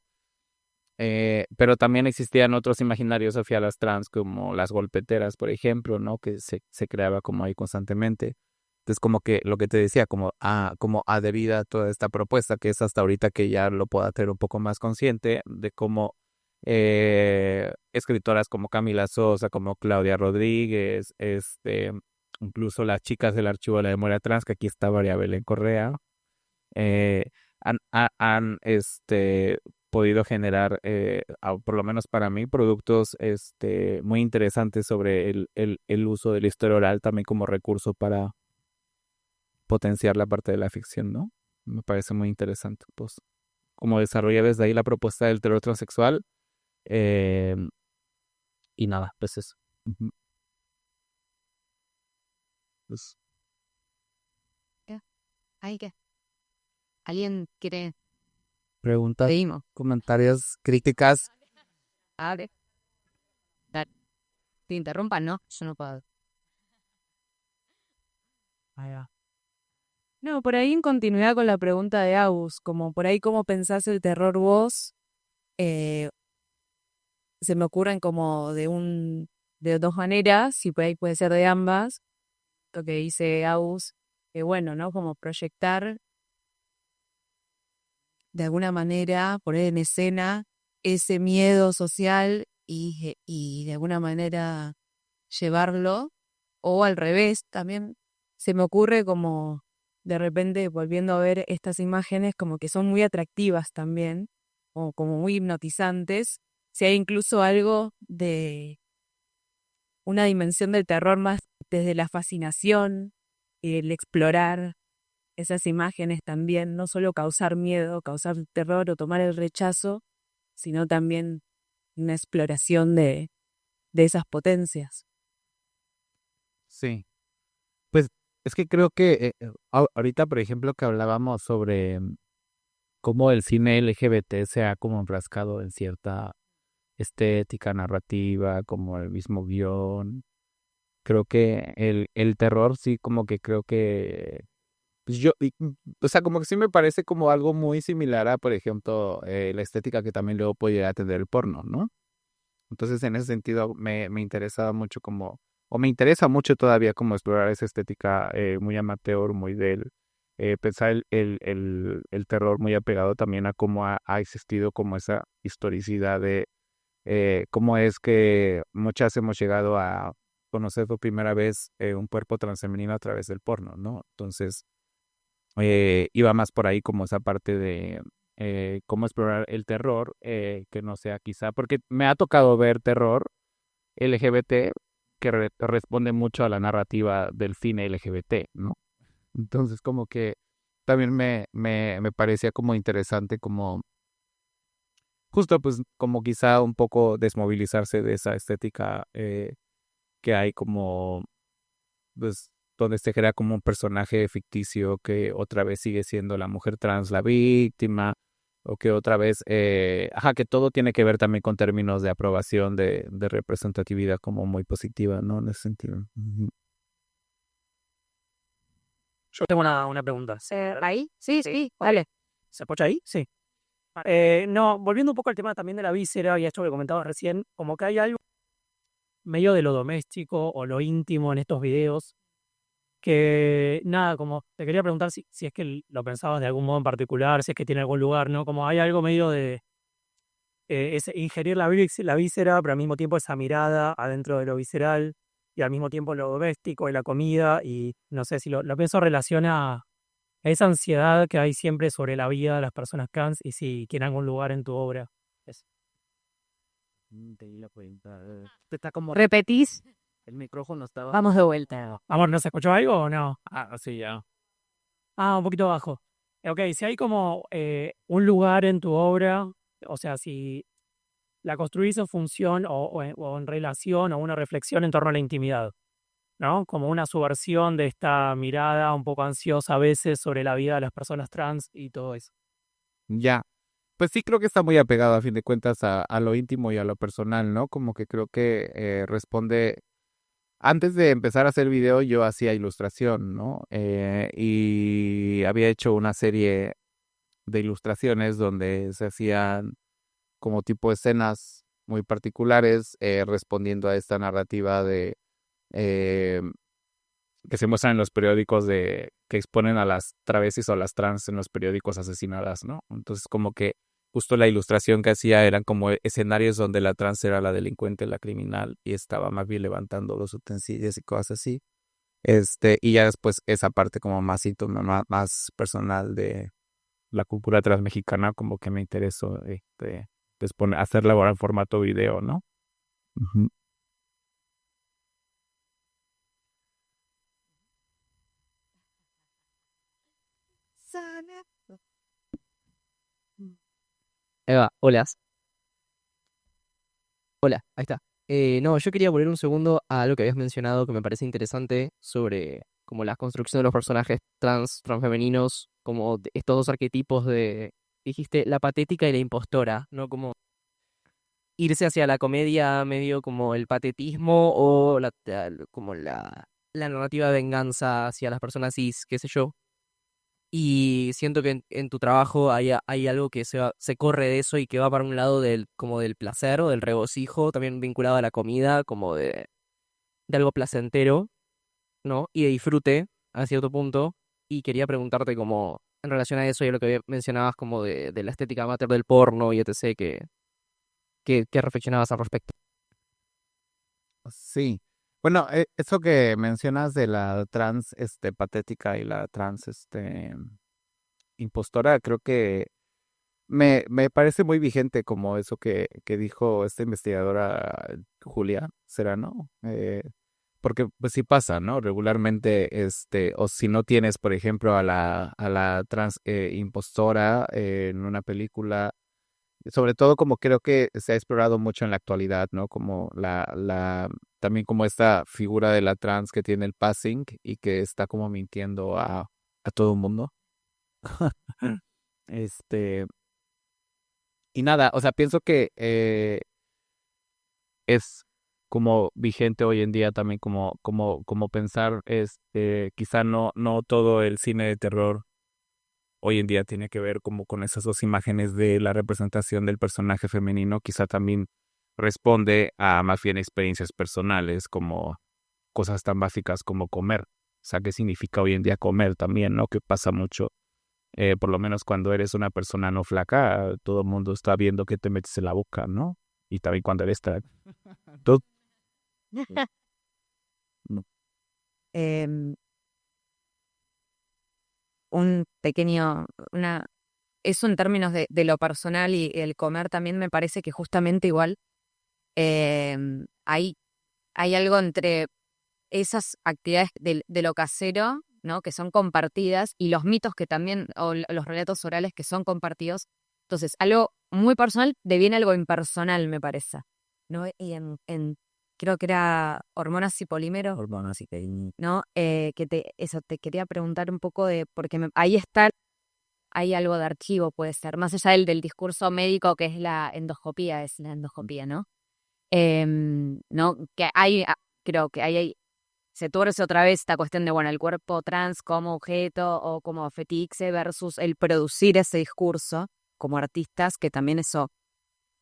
Pero también existían otros imaginarios hacia las trans, como las golpeteras, por ejemplo, ¿no? Que se creaba como ahí constantemente. Entonces, como que lo que te decía, como adherida a toda esta propuesta, que es hasta ahorita que ya lo puedo hacer un poco más consciente de cómo escritoras como Camila Sosa, como Claudia Rodríguez, incluso las chicas del Archivo de la Memoria Trans, que aquí está María Belén Correa, eh, han podido generar, por lo menos para mí, productos muy interesantes sobre el uso de la historia oral también como recurso para potenciar la parte de la ficción, ¿no? Me parece muy interesante, pues, como desarrollar desde ahí la propuesta del terror transexual. eh, y nada, pues eso. Ujú. Pues, ¿Hay qué? ¿Alguien quiere? preguntas, Seguimos. comentarios, críticas. Abre. Dale. Te interrumpan, ¿no? Yo no puedo. No, por ahí en continuidad con la pregunta de Agus, como por ahí cómo pensás el terror vos, eh, se me ocurren como de dos maneras, y por ahí puede ser de ambas, lo que dice Agus, que bueno, ¿no? Como proyectar de alguna manera, poner en escena ese miedo social y de alguna manera llevarlo, o al revés, también se me ocurre como de repente volviendo a ver estas imágenes como que son muy atractivas también, o como muy hipnotizantes, si hay incluso algo de una dimensión del terror más desde la fascinación, el explorar esas imágenes también, no solo causar miedo, causar terror o tomar el rechazo, sino también una exploración de esas potencias. Sí, pues es que creo que ahorita, por ejemplo, que hablábamos sobre cómo el cine LGBT se ha como enfrascado en cierta estética narrativa, como el mismo guión. Creo que el terror sí, como que creo que, pues o sea, como que sí me parece como algo muy similar a, por ejemplo, la estética que también luego puede llegar a tener el porno, ¿no? Entonces, en ese sentido, me interesaba mucho como, o me interesa mucho todavía como explorar esa estética muy amateur, muy pensar el terror muy apegado también a cómo ha existido como esa historicidad de cómo es que muchas hemos llegado a conocer por primera vez un cuerpo transfemenino a través del porno, ¿no? Entonces, iba más por ahí como esa parte de cómo explorar el terror, que no sea quizá, porque me ha tocado ver terror LGBT que responde mucho a la narrativa del cine LGBT, ¿no? Entonces, como que también me parecía como interesante como justo pues como quizá un poco desmovilizarse de esa estética que hay como pues donde se crea como un personaje ficticio que otra vez sigue siendo la mujer trans la víctima o que otra vez, que todo tiene que ver también con términos de aprobación de representatividad como muy positiva, ¿no? En ese sentido. Ujú. Yo tengo una pregunta. ¿Ahí? Sí, dale. ¿Se escucha ahí? Sí. No, volviendo un poco al tema también de la víscera y a esto que comentabas recién, como que hay algo medio de lo doméstico o lo íntimo en estos videos, que nada, como te quería preguntar si es que lo pensabas de algún modo en particular, si es que tiene algún lugar, ¿no? Como hay algo medio de ingerir la víscera, pero al mismo tiempo esa mirada adentro de lo visceral y al mismo tiempo lo doméstico y la comida y no sé si lo pienso relaciona a esa ansiedad que hay siempre sobre la vida de las personas trans y si tiene algún lugar en tu obra. Es- Te di la cuenta. Está como ¿Repetís? el micrófono estaba. Vamos de vuelta. Amor, ¿no se escuchó algo o no? Sí, ya. Un poquito bajo. Ok, si hay como un lugar en tu obra, o sea, si la construís en función o en relación o una reflexión en torno a la intimidad, ¿no? Como una subversión de esta mirada un poco ansiosa a veces sobre la vida de las personas trans y todo eso. Ya. Pues sí, creo que está muy apegado a fin de cuentas a lo íntimo y a lo personal, ¿no? Como que creo que responde. Antes de empezar a hacer video, yo hacía ilustración, ¿no? Y había hecho una serie de ilustraciones donde se hacían como tipo escenas muy particulares, respondiendo a esta narrativa de eh, que se muestran en los periódicos de que exponen a las travestis o a las trans en los periódicos asesinadas, ¿no? Entonces como que justo la ilustración que hacía eran como escenarios donde la trans era la delincuente, la criminal y estaba más bien levantando los utensilios y cosas así. Y ya después esa parte como más personal la cultura transmexicana, como que me interesó pues hacerla ahora en formato video, ¿no? Ujú. Eva, hola. Hola, ahí está. No, yo quería volver un segundo a algo que habías mencionado que me parece interesante sobre como la construcción de los personajes transfemeninos, como estos dos arquetipos dijiste, la patética y la impostora, ¿no? Como irse hacia la comedia medio como el patetismo o como la narrativa de venganza hacia las personas cis, qué sé yo. Y siento que en tu trabajo hay algo que se corre de eso y que va para un lado como del placer o del regocijo, también vinculado a la comida, como de algo placentero, ¿no? Y de disfrute a cierto punto. Y quería preguntarte como en relación a eso y a lo que mencionabas como de la estética mater del porno y etc., que reflexionabas al respecto. Sí. Bueno, eso que mencionas de la trans patética y la trans impostora, creo que me parece muy vigente como eso que dijo esta investigadora Julia Serrano, porque pues sí pasa, ¿no? Regularmente, o si no tienes, por ejemplo, a la trans impostora en una película, sobre todo como creo que se ha explorado mucho en la actualidad, ¿no? Como también como esta figura de la trans que tiene el passing y que está como mintiendo a todo el mundo. Este, y nada, o sea, pienso que es como vigente hoy en día también como pensar, quizá no todo el cine de terror hoy en día tiene que ver como con esas dos imágenes de la representación del personaje femenino, quizá también responde a más bien experiencias personales, como cosas tan básicas como comer. O sea, ¿qué significa hoy en día comer también, no? Que pasa mucho, por lo menos cuando eres una persona no flaca, todo el mundo está viendo qué te metes en la boca, ¿no? Y también cuando eres todo, no. Em, un pequeño, eso en términos de lo personal y el comer también me parece que justamente igual hay, hay algo entre esas actividades de lo casero, ¿no? Que son compartidas y los mitos que también, o los relatos orales que son compartidos. Entonces, algo muy personal deviene algo impersonal, me parece, ¿no? Y creo que era Hormonas y Polímeros, Hormonas y que... ¿no? Eso te quería preguntar un poco porque ahí está, hay algo de archivo, puede ser, más allá del discurso médico que es es la endoscopía, ¿no? ¿No? Que creo que hay se tuerce otra vez esta cuestión de, bueno, el cuerpo trans como objeto o como fetiche versus el producir ese discurso como artistas, que también eso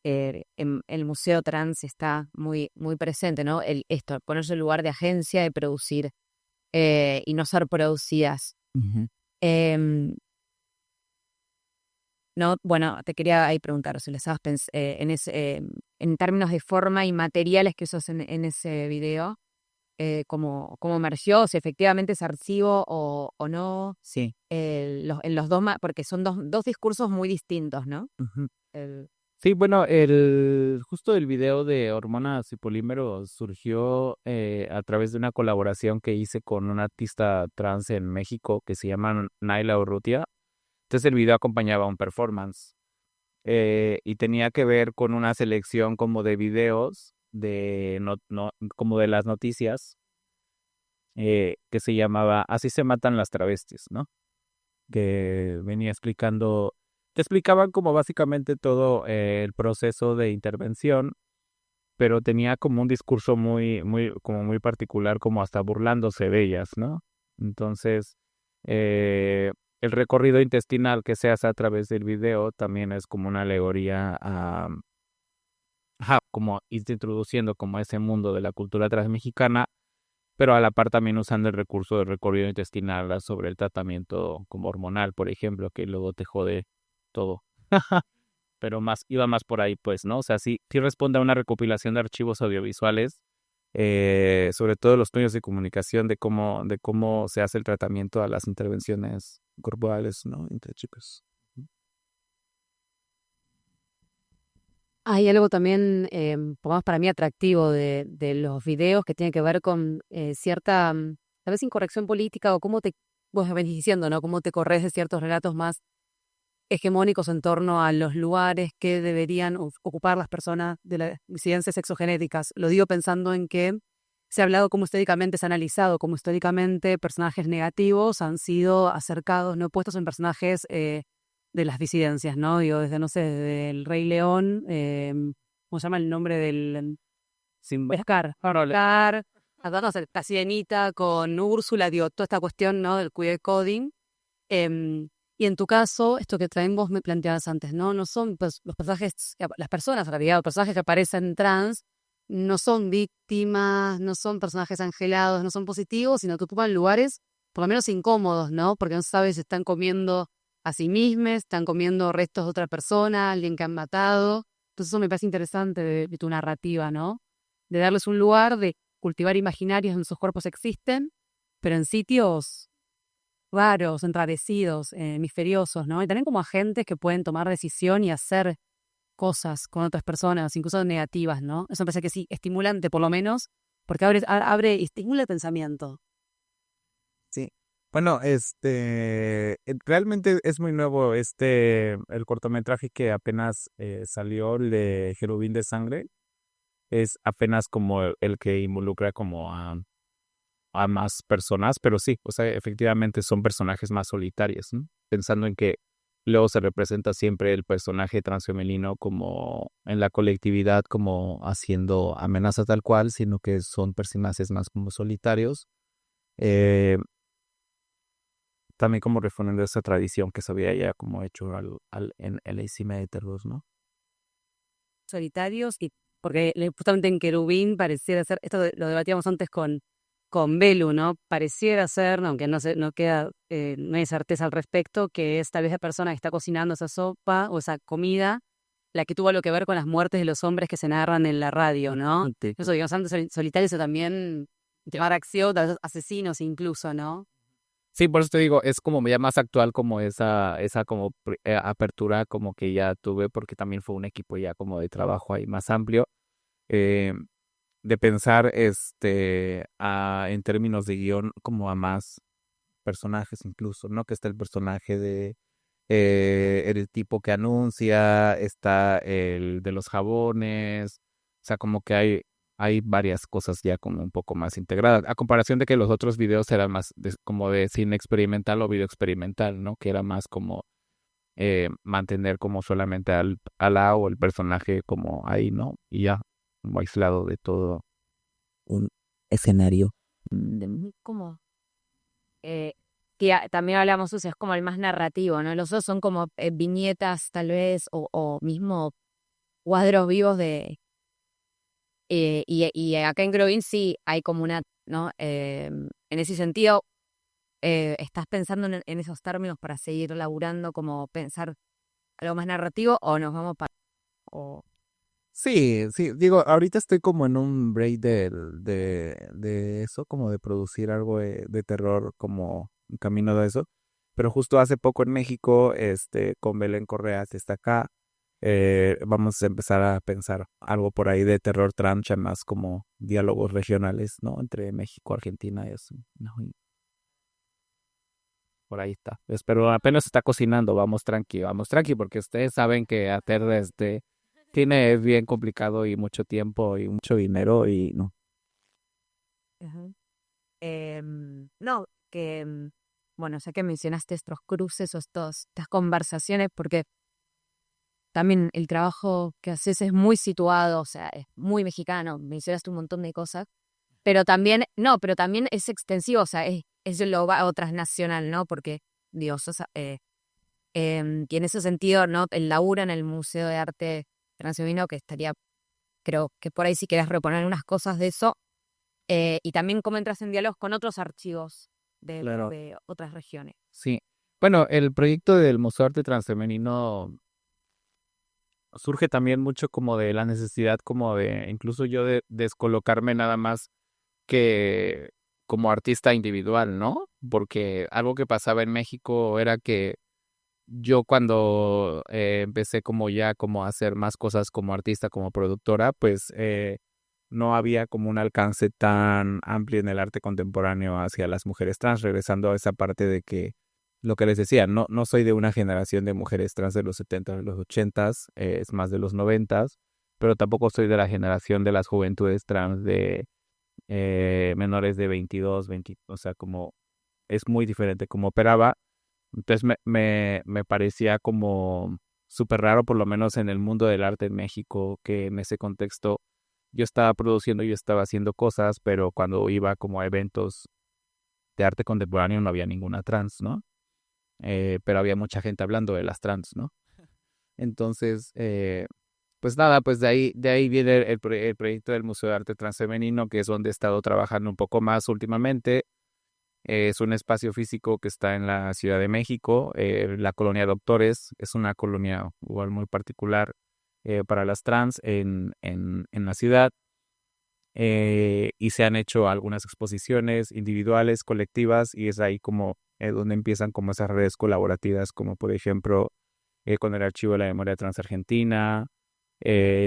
en el Museo Trans está muy, muy presente, ¿no? Ponerse en lugar de agencia, de producir y no ser producidas. Ujú. Em, no, bueno, te quería ahí preguntar si les estabas en términos de forma y materiales que usas en ese video. Cómo emergió, si efectivamente es archivo o no, Sí. en los dos, porque son dos discursos muy distintos, ¿no? Ujú. El- Sí, bueno, justo el video de Hormonas y Polímeros surgió a través de una colaboración que hice con una artista trans en México que se llama Naila Urrutia. Entonces el video acompañaba un performance y tenía que ver con una selección como de videos como de las noticias que se llamaba Así se matan las travestis, ¿no? Que venía explicando, te explicaban como básicamente todo el proceso de intervención, pero tenía como un discurso como muy particular, como hasta burlándose de ellas, ¿no? Entonces, el recorrido intestinal que se hace a través del video también es como una alegoría como ir introduciendo como ese mundo de la cultura transmexicana, pero a la par también usando el recurso del recorrido intestinal sobre el tratamiento como hormonal, por ejemplo, que luego te jode todo. Pero iba más por ahí, pues, ¿no? O sea, sí responde a una recopilación de archivos audiovisuales, sobre todo los medios de comunicación, de cómo se hace el tratamiento a las intervenciones corporales, ¿no? Entre chicos. Hay algo también, por lo menos para mí, atractivo de los videos que tiene que ver con cierta, tal vez, incorrección política o cómo vos venís diciendo, ¿no? Cómo te corres de ciertos relatos más hegemónicos en torno a los lugares que deberían ocupar las personas de las disidencias sexogenéticas. Lo digo pensando en que se ha hablado cómo históricamente se ha analizado, cómo históricamente personajes negativos han sido acercados, no puestos en personajes de las disidencias, ¿no? Digo, desde, no sé, desde el Rey León, ¿cómo se llama el nombre del...? Simba. Scar. Scar, no sé, la Sirenita con Úrsula, digo, toda esta cuestión, ¿no? Del queer coding. Y en tu caso, esto que también vos me planteabas antes, ¿no? No son los personajes, las personas, en realidad, los personajes que aparecen trans, no son víctimas, no son personajes angelados, no son positivos, sino que ocupan lugares por lo menos incómodos, ¿no? Porque no sabes si están comiendo a sí mismos, están comiendo restos de otra persona, alguien que han matado. Entonces eso me parece interesante de tu narrativa, ¿no? De darles un lugar, de cultivar imaginarios donde sus cuerpos existen, pero en sitios raros, enrarecidos, misteriosos, ¿no? Y también como agentes que pueden tomar decisión y hacer cosas con otras personas, incluso negativas, ¿no? Eso me parece que sí, estimulante por lo menos, porque abre y estimula el pensamiento. Sí. Bueno, realmente es muy nuevo el cortometraje que apenas salió, el de Jerubín de Sangre, es apenas como el que involucra como a más personas, pero sí, o sea, efectivamente son personajes más solitarios, ¿no? Pensando en que luego se representa siempre el personaje transfemenino como en la colectividad, como haciendo amenaza tal cual, sino que son personajes más como solitarios. Eh, También como respondiendo a esa tradición que se había ya como hecho en la cima de Terror, ¿no? Solitarios, y porque justamente en Querubín pareciera ser, esto lo debatíamos antes con Belu, ¿no? Pareciera ser, aunque no queda, no hay certeza al respecto, que es tal vez la persona que está cocinando esa sopa o esa comida la que tuvo algo que ver con las muertes de los hombres que se narran en la radio, ¿no? Sí. Eso, digamos, antes solitarios o también llevar acción, tal vez asesinos incluso, ¿no? Sí, por eso te digo, es como ya más actual como esa como apertura como que ya tuve, porque también fue un equipo ya como de trabajo ahí más amplio, eh, de pensar en términos de guión como a más personajes incluso, ¿no? Que está el personaje de el tipo que anuncia, está el de los jabones, o sea, como que hay varias cosas ya como un poco más integradas, a comparación de que los otros videos eran más como de cine experimental o video experimental, ¿no? Que era más como mantener como solamente al A o el personaje como ahí, ¿no? Y ya, como aislado de todo un escenario. Como que también hablamos, o sea, es como el más narrativo, ¿no? Los otros son como viñetas tal vez o mismo cuadros vivos y acá en Grovin sí hay como una, ¿no? En ese sentido, ¿estás pensando en esos términos para seguir laburando, como pensar algo más narrativo o nos vamos para... O... Sí, sí, digo, ahorita estoy como en un break de eso, como de producir algo de terror, como un camino de eso. Pero justo hace poco en México, con Belén Correa, que está acá, vamos a empezar a pensar algo por ahí de terror trancha, más como diálogos regionales, ¿no? Entre México, Argentina y eso, ¿no? Y por ahí está. Pero apenas está cocinando, vamos tranqui, porque ustedes saben que hacer cine es bien complicado y mucho tiempo y mucho dinero y no. Ujú. No, que, bueno, ya que mencionaste estos cruces o estas conversaciones, porque también el trabajo que haces es muy situado, o sea, es muy mexicano, mencionaste un montón de cosas, pero también, no, pero también es extensivo, o sea, es global o transnacional, ¿no? Porque, Dios, y en ese sentido, ¿no? El laburo en el Museo de Arte Transmediano, que estaría, creo que por ahí si querés reponer unas cosas de eso, y también cómo entras en diálogos con otros archivos Claro. de otras regiones. Sí. Bueno, el proyecto del Museo de Arte Transfemenino surge también mucho como de la necesidad como de incluso yo de descolocarme nada más que como artista individual, ¿no? Porque algo que pasaba en México era que yo cuando empecé como ya como a hacer más cosas como artista, como productora, pues no había como un alcance tan amplio en el arte contemporáneo hacia las mujeres trans, regresando a esa parte de que lo que les decía, no soy de una generación de mujeres trans de los 70, de los 80, es más de los 90, pero tampoco soy de la generación de las juventudes trans de menores de 22, 20, o sea, como es muy diferente como operaba. Entonces me parecía como súper raro, por lo menos en el mundo del arte en México, que en ese contexto yo estaba produciendo, yo estaba haciendo cosas, pero cuando iba como a eventos de arte contemporáneo no había ninguna trans, ¿no? Pero había mucha gente hablando de las trans, ¿no? Entonces, pues nada, pues de ahí viene el proyecto del Museo de Arte Transfemenino, que es donde he estado trabajando un poco más últimamente. Es un espacio físico que está en la Ciudad de México. La colonia Doctores es una colonia igual muy particular para las trans en la ciudad. Y se han hecho algunas exposiciones individuales, colectivas, y es ahí como donde empiezan como esas redes colaborativas, como por ejemplo con el Archivo de la Memoria Trans Argentina,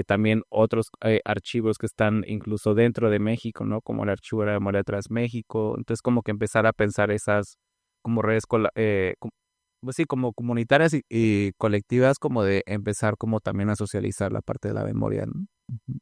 también otros archivos que están incluso dentro de México, ¿no? Como el Archivo de la Memoria Trans México. Entonces como que empezar a pensar esas como redes, pues sí, como comunitarias y colectivas, como de empezar como también a socializar la parte de la memoria, ¿no? Ujú.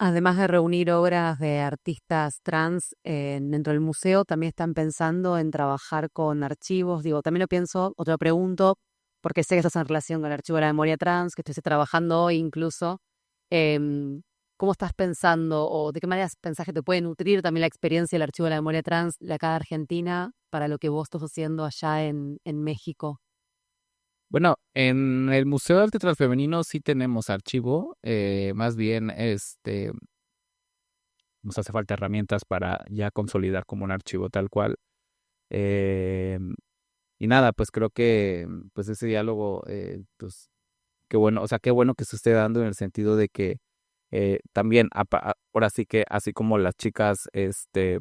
Además de reunir obras de artistas trans dentro del museo, también están pensando en trabajar con archivos. Digo, también lo pienso, o te lo pregunto, porque sé que estás en relación con el Archivo de la Memoria Trans, que estoy trabajando hoy incluso. em, ¿Cómo estás pensando o de qué manera pensás que te puede nutrir también la experiencia del Archivo de la Memoria Trans de acá de Argentina para lo que vos estás haciendo allá en México? Bueno, en el Museo de Arte Transfemenino sí tenemos archivo, más bien nos hace falta herramientas para ya consolidar como un archivo tal cual. Eh, y nada, pues creo que pues ese diálogo, pues qué bueno, o sea, qué bueno que se esté dando en el sentido de que también, ahora sí que así como las chicas,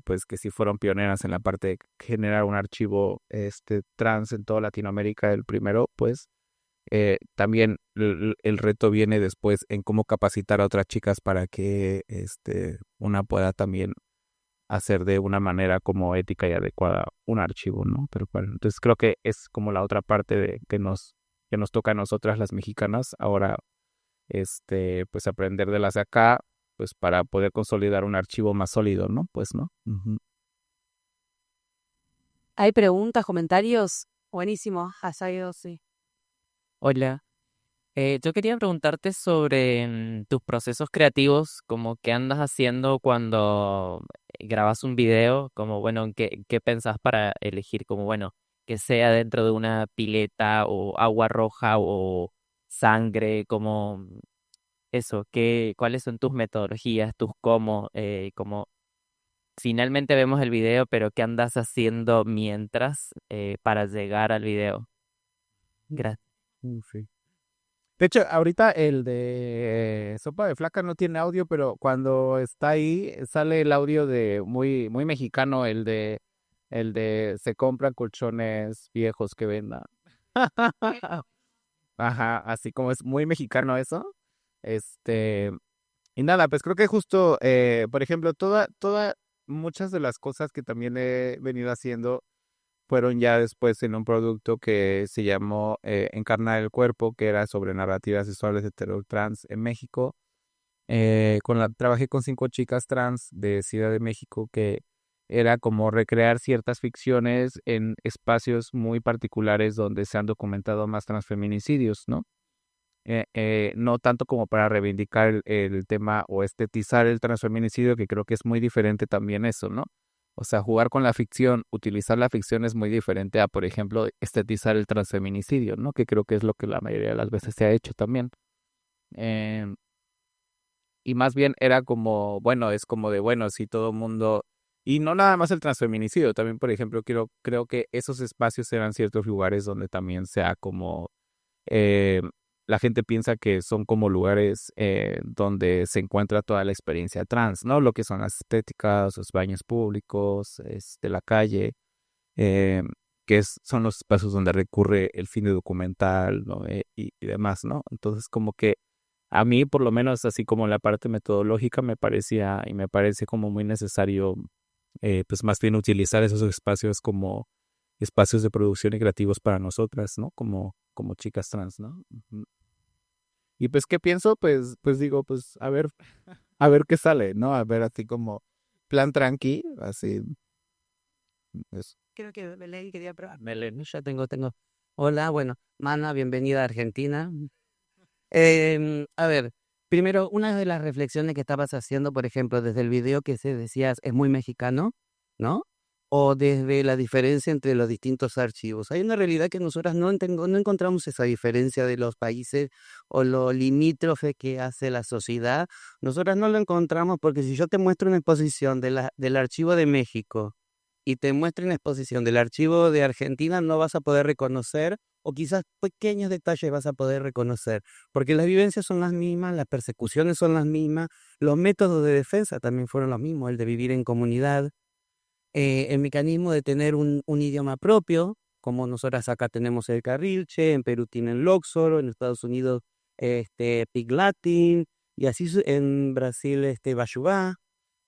pues que sí fueron pioneras en la parte de generar un archivo, trans en toda Latinoamérica, el primero, pues también el reto viene después en cómo capacitar a otras chicas para que, una pueda también hacer de una manera como ética y adecuada un archivo, ¿no? Pero bueno, entonces creo que es como la otra parte de que nos toca a nosotras las mexicanas ahora, pues aprender de las de acá, pues para poder consolidar un archivo más sólido, ¿no? Pues, ¿no? Ujú. ¿Hay preguntas, comentarios? Buenísimo, Hasayo, sí. Hola, yo quería preguntarte sobre tus procesos creativos, como qué andas haciendo cuando grabas un video, como bueno, qué pensás para elegir, como bueno, que sea dentro de una pileta o agua roja o sangre, como eso, cuáles son tus metodologías, tus cómo, como finalmente vemos el video, pero qué andas haciendo mientras para llegar al video. Gracias. Sí. De hecho, ahorita el de Sopa de Flaca no tiene audio, pero cuando está ahí sale el audio de muy, muy mexicano, el de se compran colchones viejos que vendan. Ajá, así como es muy mexicano eso. Este, y nada, pues creo que justo, por ejemplo, muchas de las cosas que también he venido haciendo fueron ya después en un producto que se llamó Encarnar el Cuerpo, que era sobre narrativas sexuales hetero trans en México. Trabajé con 5 chicas trans de Ciudad de México que era como recrear ciertas ficciones en espacios muy particulares donde se han documentado más transfeminicidios, ¿no? No tanto como para reivindicar el tema o estetizar el transfeminicidio, que creo que es muy diferente también eso, ¿no? O sea, jugar con la ficción, utilizar la ficción es muy diferente a, por ejemplo, estetizar el transfeminicidio, ¿no? Que creo que es lo que la mayoría de las veces se ha hecho también. Em, y más bien era como, bueno, es como de, bueno, si todo mundo, y no nada más el transfeminicidio, también, por ejemplo, creo que esos espacios eran ciertos lugares donde también sea como eh, la gente piensa que son como lugares donde se encuentra toda la experiencia trans, ¿no? Lo que son las estéticas, los baños públicos, la calle, eh, son los espacios donde recurre el cine documental, ¿no? Y demás, ¿no? Entonces, como que a mí, por lo menos, así como la parte metodológica, me parecía y me parece como muy necesario, pues más bien utilizar esos espacios como espacios de producción y creativos para nosotras, ¿no? Como chicas trans, ¿no? Ujú. Y pues, ¿qué pienso? Pues digo, pues a ver qué sale, ¿no? A ver, así como plan tranqui, así, eso. Creo que Belén quería probar. Belén, ya tengo. Hola, bueno, Mana, bienvenida a Argentina. A ver, primero, una de las reflexiones que estabas haciendo, por ejemplo, desde el video que se decías es muy mexicano, ¿no? O desde la diferencia entre los distintos archivos. Hay una realidad que nosotras no encontramos esa diferencia de los países o lo limítrofe que hace la sociedad. Nosotras no lo encontramos porque si yo te muestro una exposición del archivo de México y te muestro una exposición del archivo de Argentina, no vas a poder reconocer, o quizás pequeños detalles vas a poder reconocer, porque las vivencias son las mismas, las persecuciones son las mismas, los métodos de defensa también fueron los mismos, el de vivir en comunidad, el mecanismo de tener un idioma propio, como nosotras acá tenemos el carrilche, en Perú tienen Loxoro, en Estados Unidos Pig Latin, y así en Brasil Bayubá.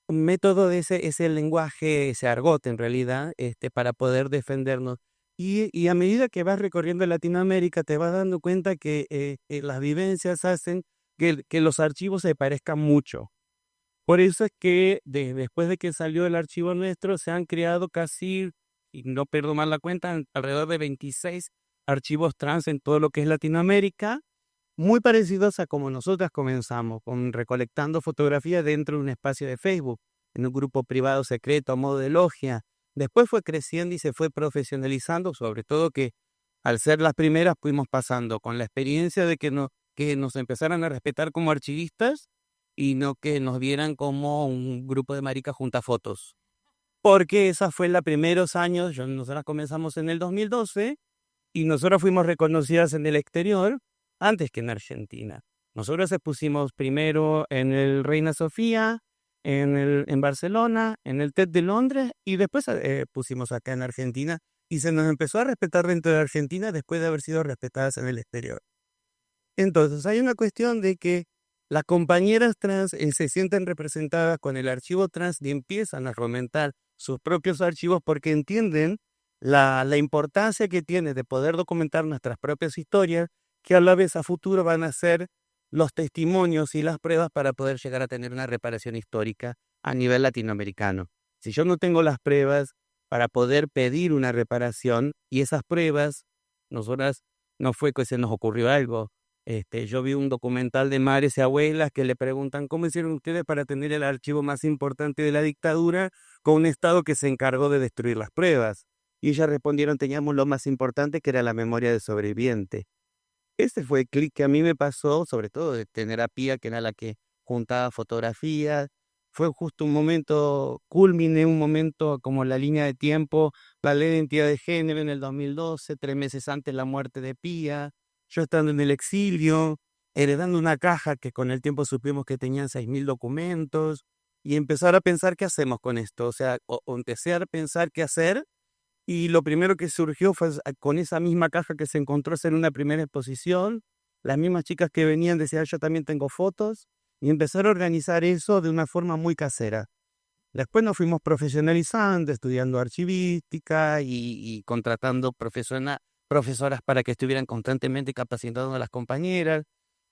Un método de ese lenguaje, ese argot en realidad, para poder defendernos. Y a medida que vas recorriendo Latinoamérica, te vas dando cuenta que las vivencias hacen que los archivos se parezcan mucho. Por eso es que después de que salió el archivo nuestro, se han creado casi, y no pierdo mal la cuenta, alrededor de 26 archivos trans en todo lo que es Latinoamérica, muy parecidos a como nosotras comenzamos, con recolectando fotografías dentro de un espacio de Facebook, en un grupo privado secreto a modo de logia. Después fue creciendo y se fue profesionalizando, sobre todo que al ser las primeras fuimos pasando con la experiencia de que nos empezaran a respetar como archivistas y no que nos vieran como un grupo de maricas junta fotos. Porque esa fue los primeros años, nosotras comenzamos en el 2012 y nosotras fuimos reconocidas en el exterior antes que en Argentina. Nosotros expusimos primero en el Reina Sofía, en Barcelona, en el TED de Londres y después pusimos acá en Argentina y se nos empezó a respetar dentro de Argentina después de haber sido respetadas en el exterior. Entonces hay una cuestión de que las compañeras trans se sienten representadas con el archivo trans y empiezan a fomentar sus propios archivos porque entienden la importancia que tiene de poder documentar nuestras propias historias, que a la vez a futuro van a ser los testimonios y las pruebas para poder llegar a tener una reparación histórica a nivel latinoamericano. Si yo no tengo las pruebas para poder pedir una reparación y esas pruebas, nosotras no fue que se nos ocurrió algo. Yo vi un documental de madres y abuelas que le preguntan cómo hicieron ustedes para tener el archivo más importante de la dictadura con un Estado que se encargó de destruir las pruebas. Y ellas respondieron, teníamos lo más importante que era la memoria del sobreviviente. Ese fue el clic que a mí me pasó, sobre todo de tener a Pía, que era la que juntaba fotografías. Fue justo un momento culmine, un momento como la línea de tiempo, la ley de identidad de género en el 2012, 3 meses antes de la muerte de Pía, yo estando en el exilio, heredando una caja que con el tiempo supimos que tenían 6.000 documentos, y empezar a pensar qué hacemos con esto. O sea, o empecé a pensar qué hacer, y lo primero que surgió fue con esa misma caja que se encontró en una primera exposición. Las mismas chicas que venían decían, yo también tengo fotos, y empezar a organizar eso de una forma muy casera. Después nos fuimos profesionalizando, estudiando archivística y contratando profesoras para que estuvieran constantemente capacitando a las compañeras.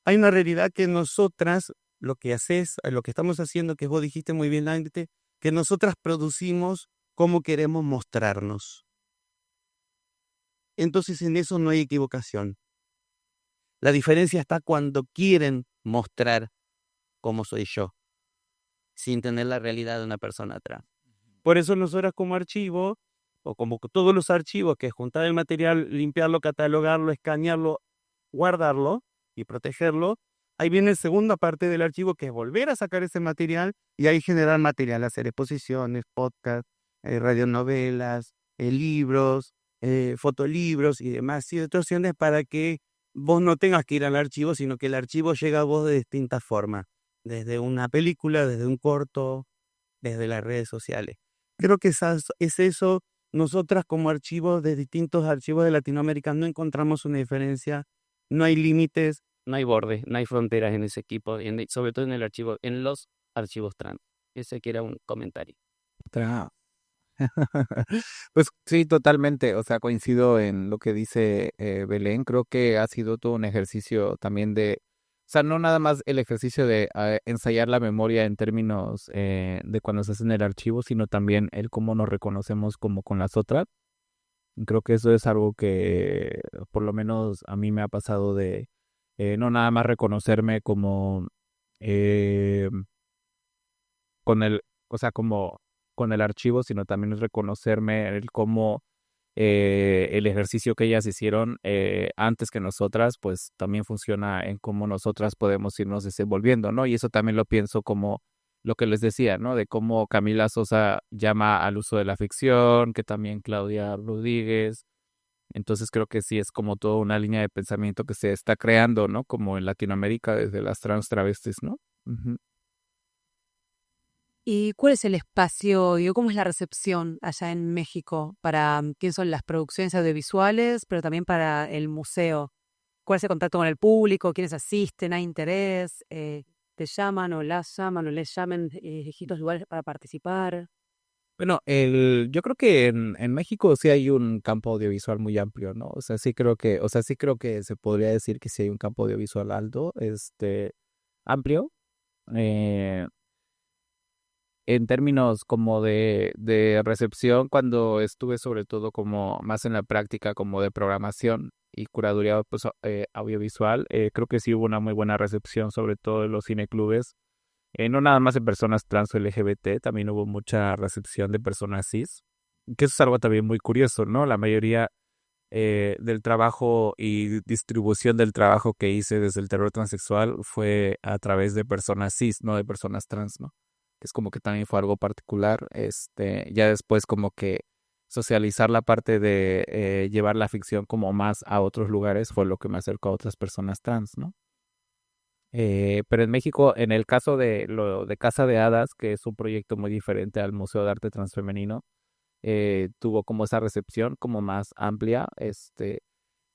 Hay una realidad que nosotras, lo que estamos haciendo, que vos dijiste muy bien antes, que nosotras producimos cómo queremos mostrarnos. Entonces en eso no hay equivocación. La diferencia está cuando quieren mostrar cómo soy yo, sin tener la realidad de una persona trans. Por eso nosotras como archivo, o como todos los archivos, que es juntar el material, limpiarlo, catalogarlo, escanearlo, guardarlo y protegerlo, ahí viene la segunda parte del archivo, que es volver a sacar ese material y ahí generar material, hacer exposiciones, podcasts, radionovelas, libros, fotolibros y demás situaciones para que vos no tengas que ir al archivo, sino que el archivo llega a vos de distintas formas, desde una película, desde un corto, desde las redes sociales. Creo que es eso nosotras como archivos de distintos archivos de Latinoamérica no encontramos una diferencia, no hay límites, no hay bordes, no hay fronteras en ese equipo, sobre todo en los archivos trans. Ese que era un comentario. Otra. Pues sí, totalmente. O sea, coincido en lo que dice Belén. Creo que ha sido todo un ejercicio también o sea, no nada más el ejercicio de ensayar la memoria en términos de cuando se hace en el archivo, sino también el cómo nos reconocemos como con las otras. Creo que eso es algo que por lo menos a mí me ha pasado de no nada más reconocerme como eh, con o sea, como con el archivo, sino también es reconocerme el cómo el ejercicio que ellas hicieron antes que nosotras, pues también funciona en cómo nosotras podemos irnos desenvolviendo, ¿no? Y eso también lo pienso como lo que les decía, ¿no? De cómo Camila Sosa llama al uso de la ficción, que también Claudia Rodríguez. Entonces creo que sí es como toda una línea de pensamiento que se está creando, ¿no? Como en Latinoamérica desde las trans travestis, ¿no? Ujú. ¿Y cuál es el espacio, digo, cómo es la recepción allá en México para quién son las producciones audiovisuales, pero también para el museo? ¿Cuál es el contacto con el público? ¿Quiénes asisten? ¿Hay interés? ¿Te llaman o las llaman o les llaman distintos lugares para participar? Bueno, yo creo que en México sí hay un campo audiovisual muy amplio, ¿no? O sea, sí creo que se podría decir que sí hay un campo audiovisual alto, amplio. Eh, en términos como de recepción, cuando estuve sobre todo como más en la práctica como de programación y curaduría pues, audiovisual, creo que sí hubo una muy buena recepción, sobre todo en los cineclubes. No nada más de personas trans o LGBT, también hubo mucha recepción de personas cis, que eso es algo también muy curioso, ¿no? La mayoría del trabajo y distribución del trabajo que hice desde el terror transexual fue a través de personas cis, no de personas trans, ¿no? Es como que también fue algo particular. Ya después como que socializar la parte de llevar la ficción como más a otros lugares fue lo que me acercó a otras personas trans, ¿no? Pero en México, en el caso de lo de Casa de Hadas, que es un proyecto muy diferente al Museo de Arte Transfemenino, tuvo como esa recepción como más amplia,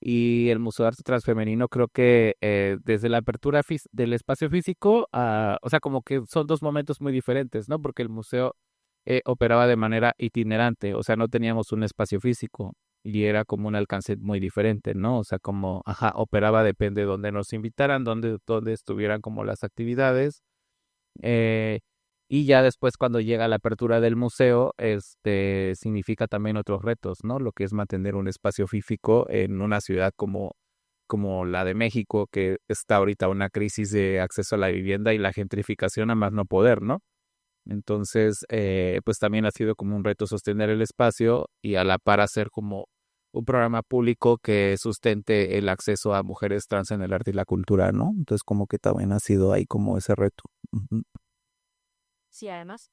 y el Museo de Arte Transfemenino creo que desde la apertura del espacio físico, o sea, como que son dos momentos muy diferentes, ¿no? Porque el museo operaba de manera itinerante, o sea, no teníamos un espacio físico y era como un alcance muy diferente, ¿no? O sea, como, ajá, operaba depende de dónde nos invitaran, dónde estuvieran como las actividades. eh, y ya después cuando llega la apertura del museo, significa también otros retos, ¿no? Lo que es mantener un espacio físico en una ciudad como la de México, que está ahorita una crisis de acceso a la vivienda y la gentrificación a más no poder, ¿no? Entonces, pues también ha sido como un reto sostener el espacio y a la par hacer como un programa público que sustente el acceso a mujeres trans en el arte y la cultura, ¿no? Entonces, como que también ha sido ahí como ese reto. Ujú. Sí, además,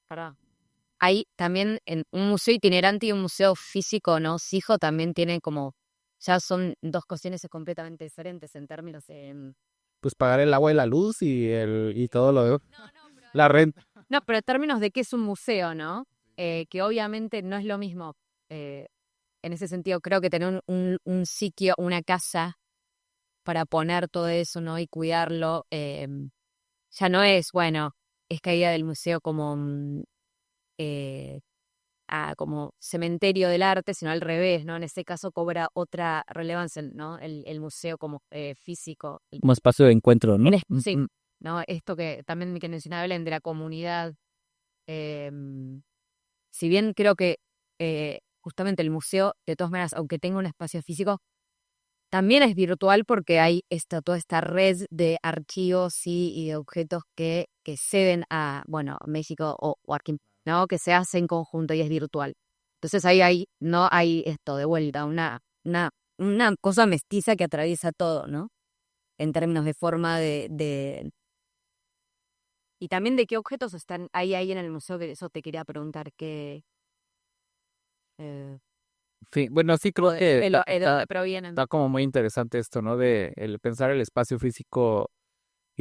para hay también en un museo itinerante y un museo físico, ¿no? Sijo también tiene como, ya son dos cuestiones completamente diferentes en términos de... Pues pagar el agua y la luz y todo lo de la renta. No, pero en términos de qué es un museo, ¿no? Que obviamente no es lo mismo. En ese sentido, creo que tener un sitio, una casa para poner todo eso, ¿no? Y cuidarlo, ya no es, bueno, es caída del museo como, eh, como cementerio del arte, sino al revés, ¿no? En ese caso cobra otra relevancia, ¿no? El museo como físico. Como espacio de encuentro, ¿no? Sí, Ujú. ¿no? Esto que también que mencionaba Belén, de la comunidad. Si bien creo que justamente el museo, de todas maneras, aunque tenga un espacio físico, también es virtual porque hay toda esta red de archivos y de objetos que ceden a, bueno, México o ¿no? Que se hace en conjunto y es virtual. Entonces ahí no hay esto de vuelta, una cosa mestiza que atraviesa todo, ¿no? En términos de forma y también de qué objetos están ahí en el museo, que eso te quería preguntar, que Sí, bueno, sí creo que provienen. está como muy interesante esto, ¿no? De el pensar el espacio físico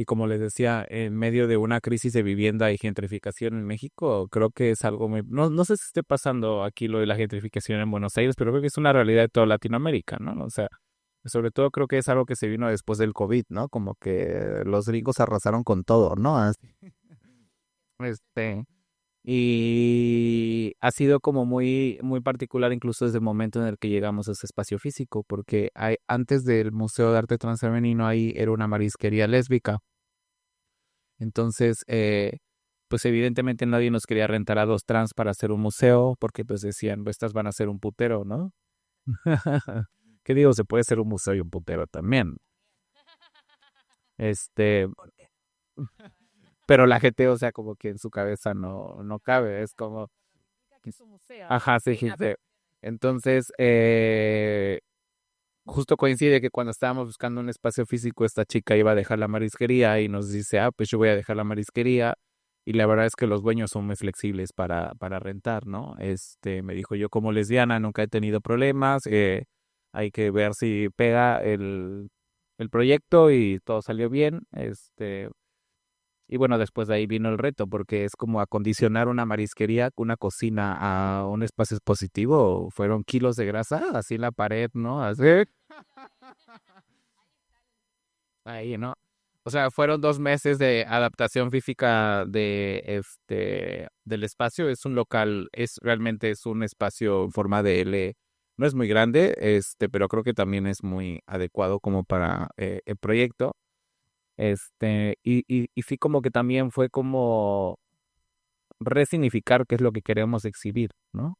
Y como les decía, en medio de una crisis de vivienda y gentrificación en México, creo que es algo muy... No sé si esté pasando aquí lo de la gentrificación en Buenos Aires, pero creo que es una realidad de toda Latinoamérica, ¿no? O sea, sobre todo creo que es algo que se vino después del COVID, ¿no? Como que los gringos arrasaron con todo, ¿no? Este, y ha sido como muy, muy particular incluso desde el momento en el que llegamos a ese espacio físico, porque antes del Museo de Arte Transfemenino ahí era una marisquería lésbica. Entonces, pues evidentemente nadie nos quería rentar a dos trans para hacer un museo, porque pues decían, estas van a ser un putero, ¿no? ¿Qué digo? Se puede ser un museo y un putero también. Este, pero la gente, o sea, como que en su cabeza no cabe, es como, ajá, sí, sí, sí. Entonces, justo coincide que cuando estábamos buscando un espacio físico, esta chica iba a dejar la marisquería y nos dice, pues yo voy a dejar la marisquería. Y la verdad es que los dueños son muy flexibles para rentar, ¿no? Me dijo, yo como lesbiana nunca he tenido problemas, hay que ver si pega el proyecto y todo salió bien, y bueno, después de ahí vino el reto, porque es como acondicionar una marisquería, una cocina a un espacio expositivo. Fueron kilos de grasa, así en la pared, ¿no? Así. Ahí, ¿no? O sea, fueron 2 meses de adaptación física del espacio. Es un local, realmente es un espacio en forma de L. No es muy grande, pero creo que también es muy adecuado como para el proyecto. Y sí como que también fue como resignificar qué es lo que queremos exhibir, ¿no?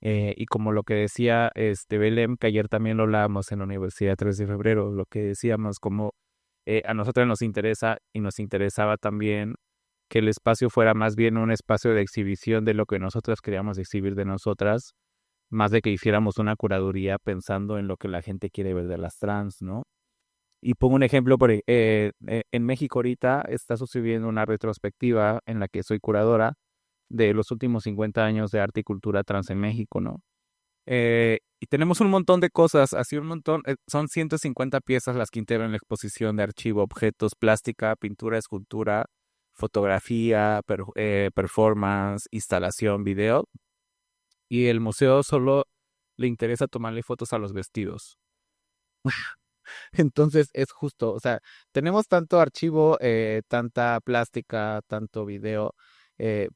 Y como lo que decía Belém, que ayer también lo hablábamos en la Universidad 3 de Febrero, lo que decíamos como a nosotros nos interesa y nos interesaba también que el espacio fuera más bien un espacio de exhibición de lo que nosotras queríamos exhibir de nosotras, más de que hiciéramos una curaduría pensando en lo que la gente quiere ver de las trans, ¿no? Y pongo un ejemplo, en México ahorita está sucediendo una retrospectiva en la que soy curadora de los últimos 50 años de arte y cultura trans en México, ¿no? Y tenemos un montón de cosas, así un montón, son 150 piezas las que integran la exposición de archivo, objetos, plástica, pintura, escultura, fotografía, performance, instalación, video. Y el museo solo le interesa tomarle fotos a los vestidos. Entonces es justo, o sea, tenemos tanto archivo, tanta plástica, tanto video,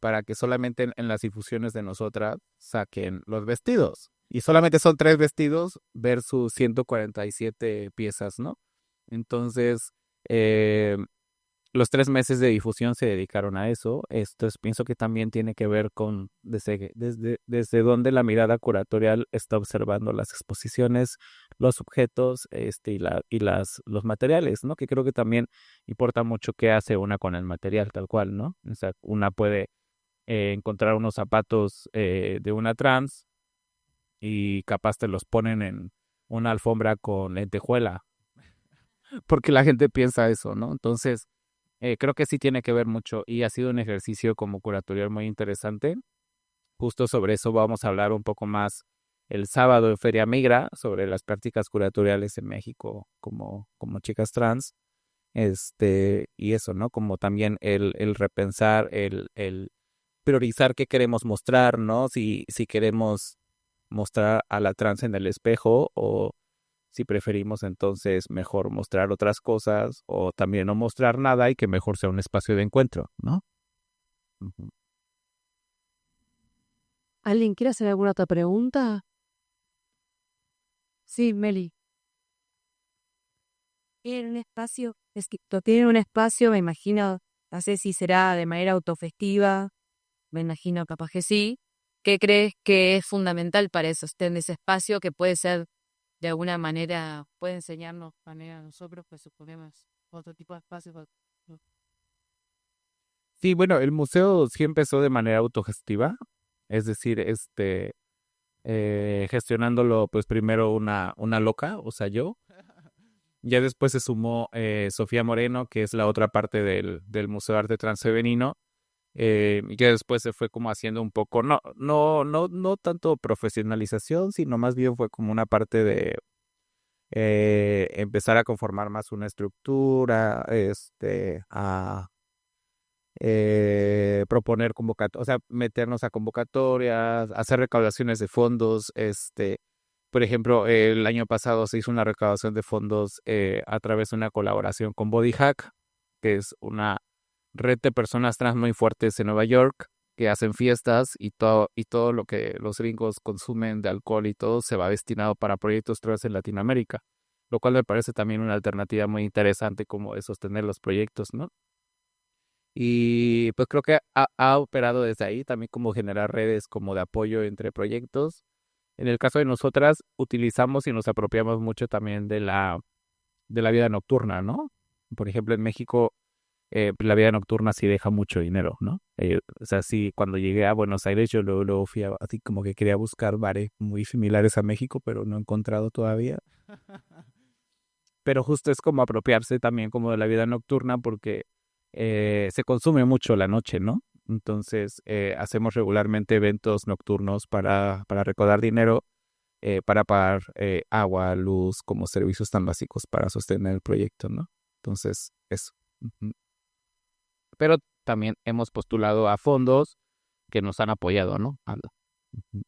para que solamente en las difusiones de nosotras saquen los vestidos. Y solamente son 3 vestidos versus 147 piezas, ¿no? Entonces, eh, los 3 meses de difusión se dedicaron a eso. Esto pienso que también tiene que ver con desde dónde la mirada curatorial está observando las exposiciones, los objetos, los materiales, ¿no? Que creo que también importa mucho qué hace una con el material tal cual, ¿no? O sea, una puede encontrar unos zapatos de una trans y capaz te los ponen en una alfombra con lentejuela, porque la gente piensa eso, ¿no? Entonces, creo que sí tiene que ver mucho y ha sido un ejercicio como curatorial muy interesante. Justo sobre eso vamos a hablar un poco más el sábado en Feria Migra, sobre las prácticas curatoriales en México como chicas trans. Y eso, ¿no? Como también el repensar, el priorizar qué queremos mostrar, ¿no? Si queremos mostrar a la trans en el espejo o si preferimos entonces mejor mostrar otras cosas o también no mostrar nada y que mejor sea un espacio de encuentro, ¿no? Ujú. ¿Alguien quiere hacer alguna otra pregunta? Sí, Meli. Tienen un espacio, tienen un espacio, me imagino, no sé si será de manera autofestiva, me imagino capaz que sí. ¿Qué crees que es fundamental para eso? Estén en ese espacio que puede ser de alguna manera, puede enseñarnos manera a nosotros, pues suponemos otro tipo de espacio. Sí, bueno, el museo sí empezó de manera autogestiva, es decir, gestionándolo pues primero una loca, o sea, yo. Ya después se sumó Sofía Moreno, que es la otra parte del Museo de Arte Transfemenino, y que después se fue como haciendo un poco, no tanto profesionalización, sino más bien fue como una parte empezar a conformar más una estructura, a proponer convocatorias, o sea, meternos a convocatorias, hacer recaudaciones de fondos, por ejemplo, el año pasado se hizo una recaudación de fondos a través de una colaboración con Body Hack, que es una red de personas trans muy fuertes en Nueva York que hacen fiestas y todo lo que los gringos consumen de alcohol y todo se va destinado para proyectos trans en Latinoamérica, lo cual me parece también una alternativa muy interesante como de sostener los proyectos, ¿no? Y pues creo que ha operado desde ahí también como generar redes como de apoyo entre proyectos. En el caso de nosotras, utilizamos y nos apropiamos mucho también de la vida nocturna, ¿no? Por ejemplo, en México, la vida nocturna sí deja mucho dinero, ¿no? O sea, sí, cuando llegué a Buenos Aires, yo luego fui así como que quería buscar bares muy similares a México, pero no he encontrado todavía. Pero justo es como apropiarse también como de la vida nocturna porque se consume mucho la noche, ¿no? Entonces, hacemos regularmente eventos nocturnos para recaudar dinero, para pagar agua, luz, como servicios tan básicos para sostener el proyecto, ¿no? Entonces, eso. Ujú. Pero también hemos postulado a fondos que nos han apoyado, ¿no? Ando. Ujú.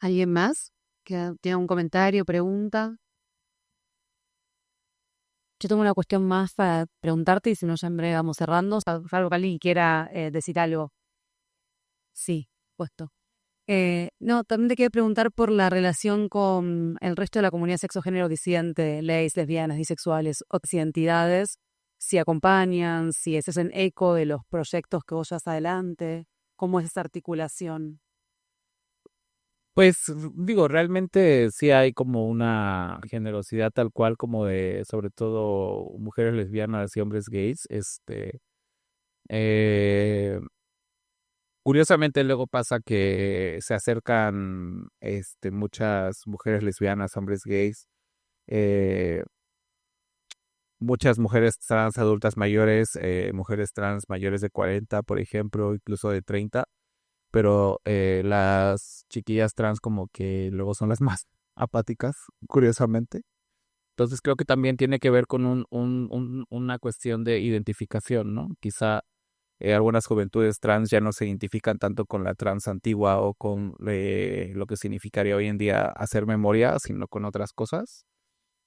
¿Alguien más que tiene un comentario, pregunta? Yo tengo una cuestión más para preguntarte y si no ya en breve vamos cerrando, salvo que alguien quiera decir algo. Sí, puesto. No, también te quería preguntar por la relación con el resto de la comunidad sexo-género disidente, leys, lesbianas, bisexuales, identidades, si acompañan, si se hacen eco de los proyectos que vos llevas adelante, cómo es esa articulación. Pues digo, realmente sí hay como una generosidad tal cual como de, sobre todo, mujeres lesbianas y hombres gays. Eh, Curiosamente luego pasa que se acercan muchas mujeres lesbianas, hombres gays, eh, muchas mujeres trans adultas mayores, mujeres trans mayores de 40, por ejemplo, incluso de 30, pero las chiquillas trans como que luego son las más apáticas, curiosamente. Entonces creo que también tiene que ver con una cuestión de identificación, ¿no? Quizá algunas juventudes trans ya no se identifican tanto con la trans antigua o con lo que significaría hoy en día hacer memoria, sino con otras cosas.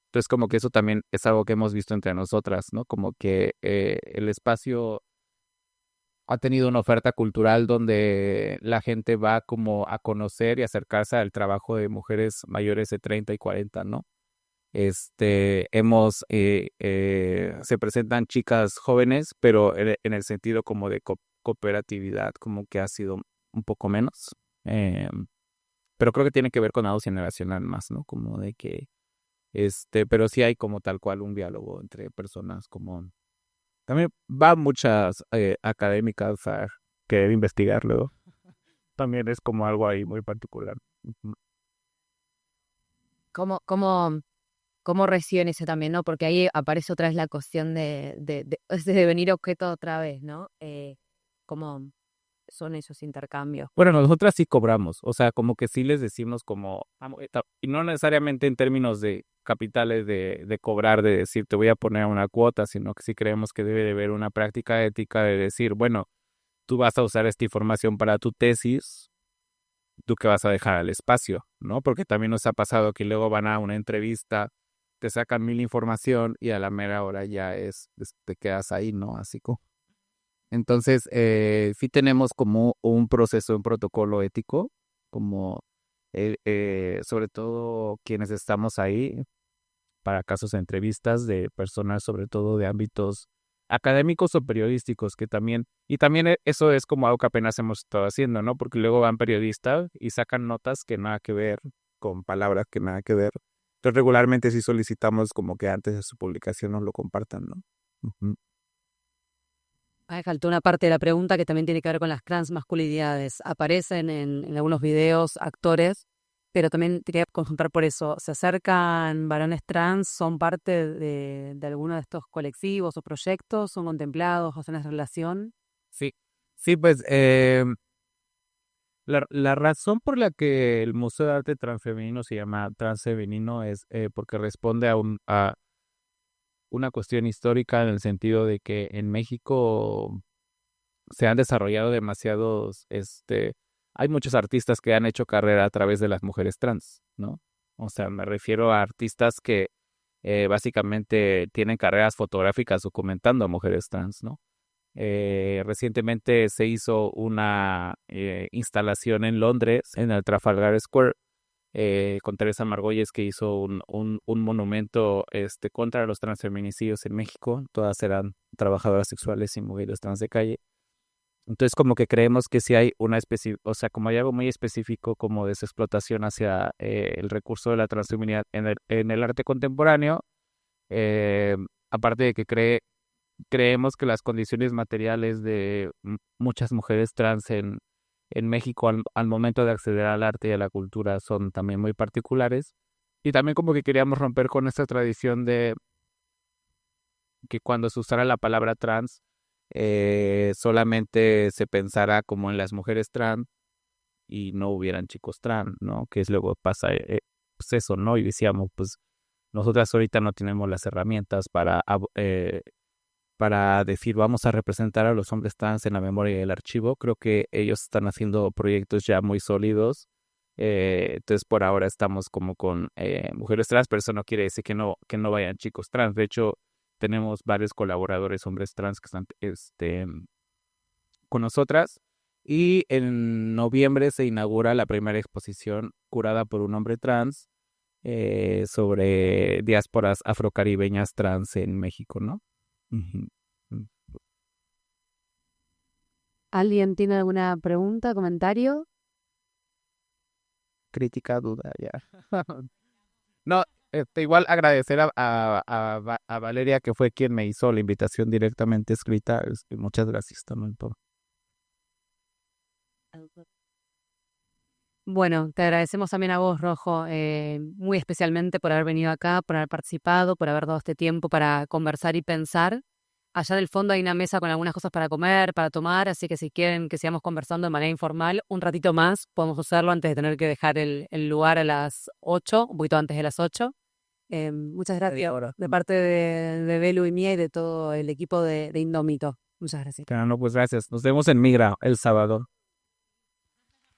Entonces como que eso también es algo que hemos visto entre nosotras, ¿no? Como que el espacio ha tenido una oferta cultural donde la gente va como a conocer y acercarse al trabajo de mujeres mayores de 30 y 40, ¿no? Se presentan chicas jóvenes, pero en el sentido como de cooperatividad, como que ha sido un poco menos. Eh, pero creo que tiene que ver con algo generacional más, ¿no? Como de que, pero sí hay como tal cual un diálogo entre personas como... También va muchas académicas a querer investigarlo. También es como algo ahí muy particular. Ujú. ¿Cómo reciben eso también, no? Porque ahí aparece otra vez la cuestión de devenir objeto otra vez, ¿no? ¿Cómo son esos intercambios? Bueno, nosotras sí cobramos, o sea, como que sí les decimos como, y no necesariamente en términos de capitales de cobrar, de decir te voy a poner una cuota, sino que sí creemos que debe de haber una práctica ética de decir, bueno, tú vas a usar esta información para tu tesis, tú que vas a dejar al espacio, ¿no? Porque también nos ha pasado que luego van a una entrevista, te sacan mil información y a la mera hora ya te quedas ahí, ¿no? Así como. Entonces, sí tenemos como un proceso, un protocolo ético, como sobre todo quienes estamos ahí para casos de entrevistas de personas, sobre todo de ámbitos académicos o periodísticos, que también, y también eso es como algo que apenas hemos estado haciendo, ¿no? Porque luego van periodistas y sacan notas que nada que ver, con palabras que nada que ver. Entonces, regularmente sí solicitamos como que antes de su publicación nos lo compartan, ¿no? Ujú. Me faltó una parte de la pregunta que también tiene que ver con las transmasculinidades. Aparecen en algunos videos actores, pero también te quería consultar por eso. ¿Se acercan varones trans? ¿Son parte de alguno de estos colectivos o proyectos? ¿Son contemplados? ¿Hacen esa relación? Sí, sí, pues La razón por la que el Museo de Arte Transfemenino se llama Transfemenino es porque responde a una cuestión histórica en el sentido de que en México se han desarrollado demasiados, hay muchos artistas que han hecho carrera a través de las mujeres trans, ¿no? O sea, me refiero a artistas que básicamente tienen carreras fotográficas documentando a mujeres trans, ¿no? Recientemente se hizo una instalación en Londres, en el Trafalgar Square, con Teresa Margolles, que hizo un monumento contra los transfeminicidios en México. Todas eran trabajadoras sexuales y mujeres trans de calle. Entonces, como que creemos que si hay o sea, como hay algo muy específico como de esa explotación hacia el recurso de la transfeminidad en el arte contemporáneo, eh, aparte de que creemos que las condiciones materiales de muchas mujeres trans en México al momento de acceder al arte y a la cultura son también muy particulares. Y también como que queríamos romper con esta tradición de que cuando se usara la palabra trans, solamente se pensara como en las mujeres trans y no hubieran chicos trans, ¿no? Que es luego pasa pues eso, ¿no? Y decíamos, pues nosotras ahorita no tenemos las herramientas para decir vamos a representar a los hombres trans en la memoria y el archivo. Creo que ellos están haciendo proyectos ya muy sólidos. Entonces por ahora estamos como con mujeres trans, pero eso no quiere decir que no vayan chicos trans. De hecho, tenemos varios colaboradores hombres trans que están con nosotras. Y en noviembre se inaugura la primera exposición curada por un hombre trans sobre diásporas afrocaribeñas trans en México, ¿no? Ujú. ¿Alguien tiene alguna pregunta, comentario? Crítica, duda, ya. No, igual agradecer a Valeria, que fue quien me hizo la invitación directamente escrita. Muchas gracias también por... Bueno, te agradecemos también a vos, Rojo, muy especialmente por haber venido acá, por haber participado, por haber dado este tiempo para conversar y pensar. Allá del fondo hay una mesa con algunas cosas para comer, para tomar, así que si quieren que sigamos conversando de manera informal, un ratito más podemos hacerlo antes de tener que dejar el lugar a las 8, un poquito antes de las 8. Muchas gracias de parte de Belu y mía y de todo el equipo de Indómito. Muchas gracias. Claro, no, pues gracias. Nos vemos en Migra el sábado.